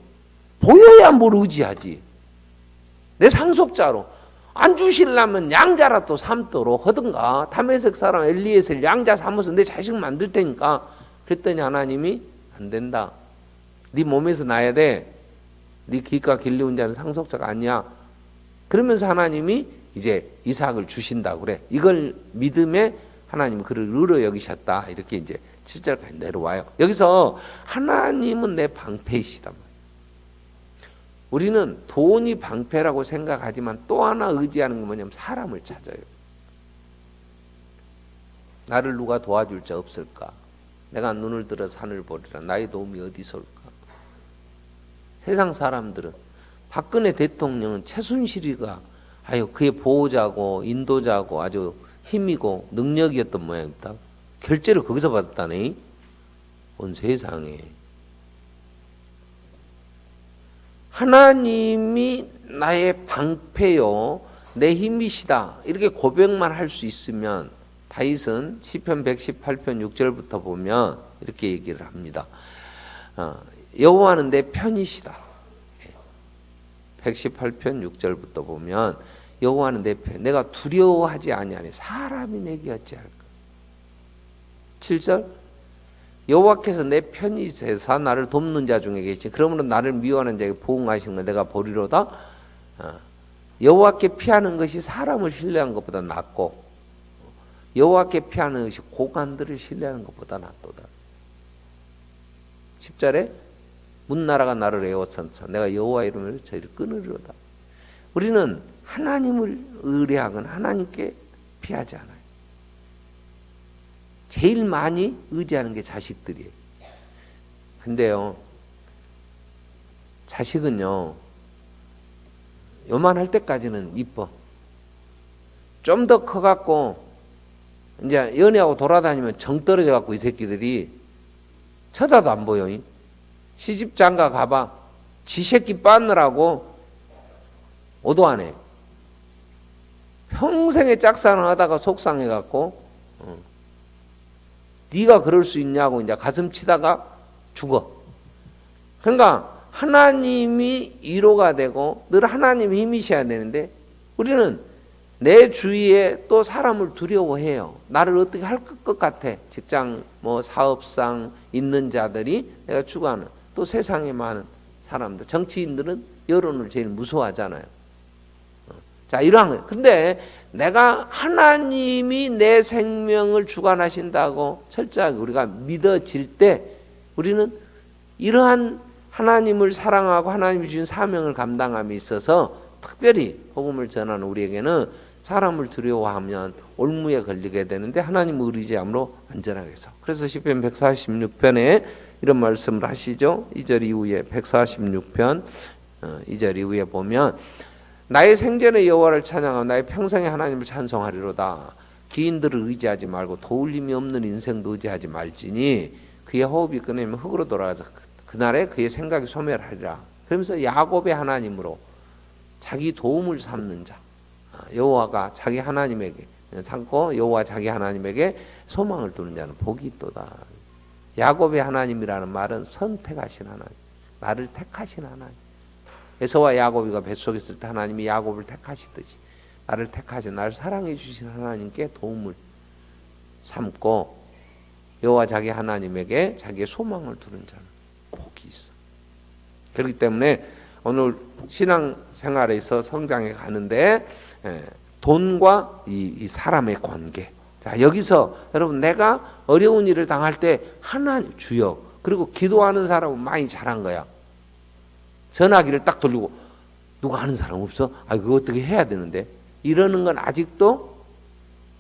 보여야 뭘 의지하지. 내 상속자로 안 주시려면 양자라도 삼도록 하든가 다메섹 사람 엘리에셀 양자 삼아서 내 자식 만들 테니까. 그랬더니 하나님이 안 된다. 네 몸에서 나야 돼. 네 기가 길리운 자는 상속자가 아니야. 그러면서 하나님이 이제 이삭을 주신다고 그래. 이걸 믿음에 하나님은 그를 의로 여기셨다. 이렇게 이제 7절까지 내려와요. 여기서 하나님은 내 방패이시다. 우리는 돈이 방패라고 생각하지만 또 하나 의지하는 건 뭐냐면 사람을 찾아요. 나를 누가 도와줄 자 없을까? 내가 눈을 들어 산을 보리라. 나의 도움이 어디서 올까? 세상 사람들은 박근혜 대통령은 최순실이가 그의 보호자고 인도자고 아주 힘이고 능력이었던 모양입니다. 결제를 거기서 받았다네. 온 세상에. 하나님이 나의 방패요 내 힘이시다 이렇게 고백만 할 수 있으면 다윗은 시편 118편 6절부터 보면 이렇게 얘기를 합니다. 여호와는 내 편이시다. 118편 6절부터 보면 여호와는 내 편, 내가 두려워하지 아니하니 사람이 내게 어찌할까. 7절 여호와께서 내 편이 되사 나를 돕는 자 중에 계시지 그러므로 나를 미워하는 자에게 보응하시는 걸 내가 보리로다. 여호와께 피하는 것이 사람을 신뢰하는 것보다 낫고 여호와께 피하는 것이 고관들을 신뢰하는 것보다 낫도다. 10절에 문나라가 나를 애워선사 내가 여호와 이름으로 저희를 끊으리로다. 우리는 하나님을 의뢰하거나 하나님께 피하지 않아요. 제일 많이 의지하는 게 자식들이에요. 근데요, 자식은요, 요만할 때까지는 이뻐. 좀 더 커갖고, 이제 연애하고 돌아다니면 정 떨어져갖고 이 새끼들이 쳐다도 안 보여. 시집 장가 가봐. 지 새끼 빠느라고 오도 안 해. 평생에 짝사랑 하다가 속상해갖고, 네가 그럴 수 있냐고 이제 가슴 치다가 죽어. 그러니까 하나님이 위로가 되고 늘 하나님이 힘이셔야 되는데 우리는 내 주위에 또 사람을 두려워해요. 나를 어떻게 할 것 같아. 직장 뭐 사업상 있는 자들이 내가 추구하는 또 세상에 많은 사람들 정치인들은 여론을 제일 무서워하잖아요. 자, 이러한 거예요. 근데 내가 하나님이 내 생명을 주관하신다고 철저하게 우리가 믿어질 때 우리는 이러한 하나님을 사랑하고 하나님이 주신 사명을 감당함에 있어서 특별히 복음을 전하는 우리에게는 사람을 두려워하면 올무에 걸리게 되는데 하나님을 의지함으로 안전하게 해서. 그래서 시편 146편에 이런 말씀을 하시죠. 2절 이후에 146편 2절 이후에 보면 나의 생전에 여호와를 찬양하고 나의 평생에 하나님을 찬송하리로다. 기인들을 의지하지 말고 도울림이 없는 인생도 의지하지 말지니 그의 호흡이 끊으면 흙으로 돌아가서 그날에 그의 생각이 소멸하리라. 그러면서 야곱의 하나님으로 자기 도움을 삼는 자 여호와가 자기 하나님에게 삼고 여호와 자기 하나님에게 소망을 두는 자는 복이 있도다. 야곱의 하나님이라는 말은 선택하신 하나님, 나를 택하신 하나님. 에서와 야곱이가 뱃속에 있을 때 하나님이 야곱을 택하시듯이 나를 택하신 나를 사랑해 주신 하나님께 도움을 삼고 여호와 자기 하나님에게 자기의 소망을 두는 자는 복이 있어. 그렇기 때문에 오늘 신앙생활에 있어 성장해 가는데 돈과 이 사람의 관계. 자, 여기서 여러분 내가 어려운 일을 당할 때 하나님 주여 그리고 기도하는 사람은 많이 잘한 거야. 전화기를 딱 돌리고 누가 아는 사람 없어? 그거 어떻게 해야 되는데? 이러는 건 아직도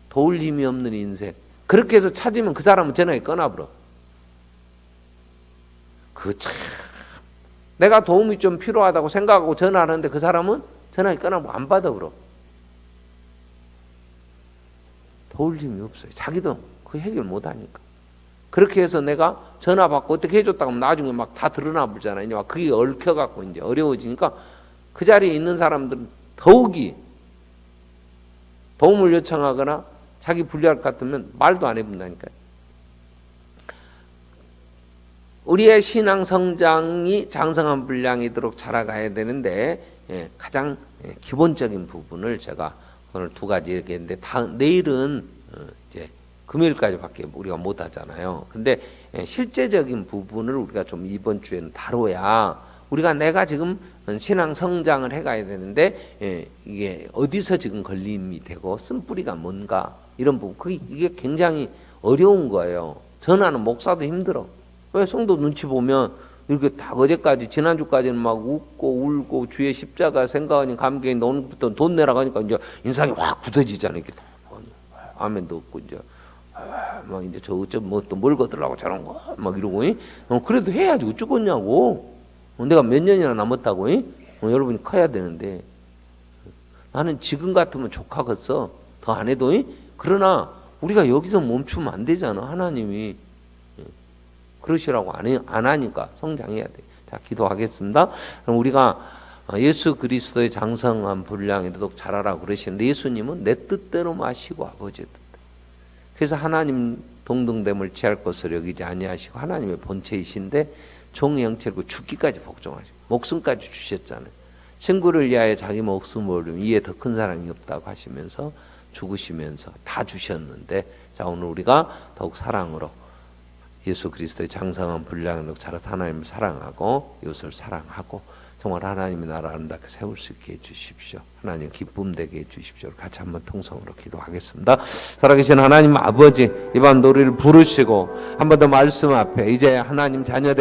도울림이 없는 인생. 그렇게 해서 찾으면 그 사람은 전화기 끊어버려. 그 참 내가 도움이 좀 필요하다고 생각하고 전화하는데 그 사람은 전화기 끊어버려 안 받아버려. 도울림이 없어요. 자기도 그 해결 못하니까. 그렇게 해서 내가 전화 받고 어떻게 해줬다고 하면 나중에 막 다 드러나 버리잖아요. 이제 막 그게 얽혀갖고 이제 어려워지니까 그 자리에 있는 사람들은 더욱이 도움을 요청하거나 자기 불리할 것 같으면 말도 안 해본다니까요. 우리의 신앙 성장이 장성한 분량이도록 자라가야 되는데 가장 기본적인 부분을 제가 오늘 두 가지 이렇게 했는데 내일은 이제 금요일까지밖에 우리가 못 하잖아요. 근데 실제적인 부분을 우리가 좀 이번 주에는 다뤄야 우리가 내가 지금 신앙 성장을 해가야 되는데 이게 어디서 지금 걸림이 되고 쓴뿌리가 뭔가 이런 부분 이게 굉장히 어려운 거예요. 전하는 목사도 힘들어. 왜 성도 눈치 보면 이렇게 다 어제까지 지난주까지는 막 웃고 울고 주의 십자가 생각하니 감격이 오늘부터 돈 내라고 하니까 이제 인상이 확 굳어지잖아요. 이렇게 아멘도 없고 이제 막 이제 저 어쩌 뭐또 뭘 거들라고 저런 거 막 이러고 그래도 해야지 어쩌겠냐고. 내가 몇 년이나 남았다고 여러분이 커야 되는데 나는 지금 같으면 족하겠어. 더 안 해도 그러나 우리가 여기서 멈추면 안 되잖아. 하나님이 그러시라고 안 하니까 성장해야 돼. 자, 기도하겠습니다. 그럼 우리가 예수 그리스도의 장성한 분량이 더욱 자라라고 그러시는데 예수님은 내 뜻대로 마시고 아버지의 뜻대로. 그래서 하나님 동등됨을 취할 것을 여기지 아니하시고 하나님의 본체이신데 종의 형체고 죽기까지 복종하시고 목숨까지 주셨잖아요. 친구를 위하여 자기 목숨을 버리면 이에 더 큰 사랑이 없다고 하시면서 죽으시면서 다 주셨는데 자 오늘 우리가 더욱 사랑으로 예수 그리스도의 장성한 분량으로 자라서 하나님을 사랑하고 이웃을 사랑하고 정말 하나님의 나라 아름답게 세울 수 있게 해주십시오. 하나님 기쁨 되게 해주십시오. 같이 한번 통성으로 기도하겠습니다. 살아계신 하나님 아버지 이 밤 노래를 부르시고 한 번 더 말씀 앞에 이제 하나님 자녀들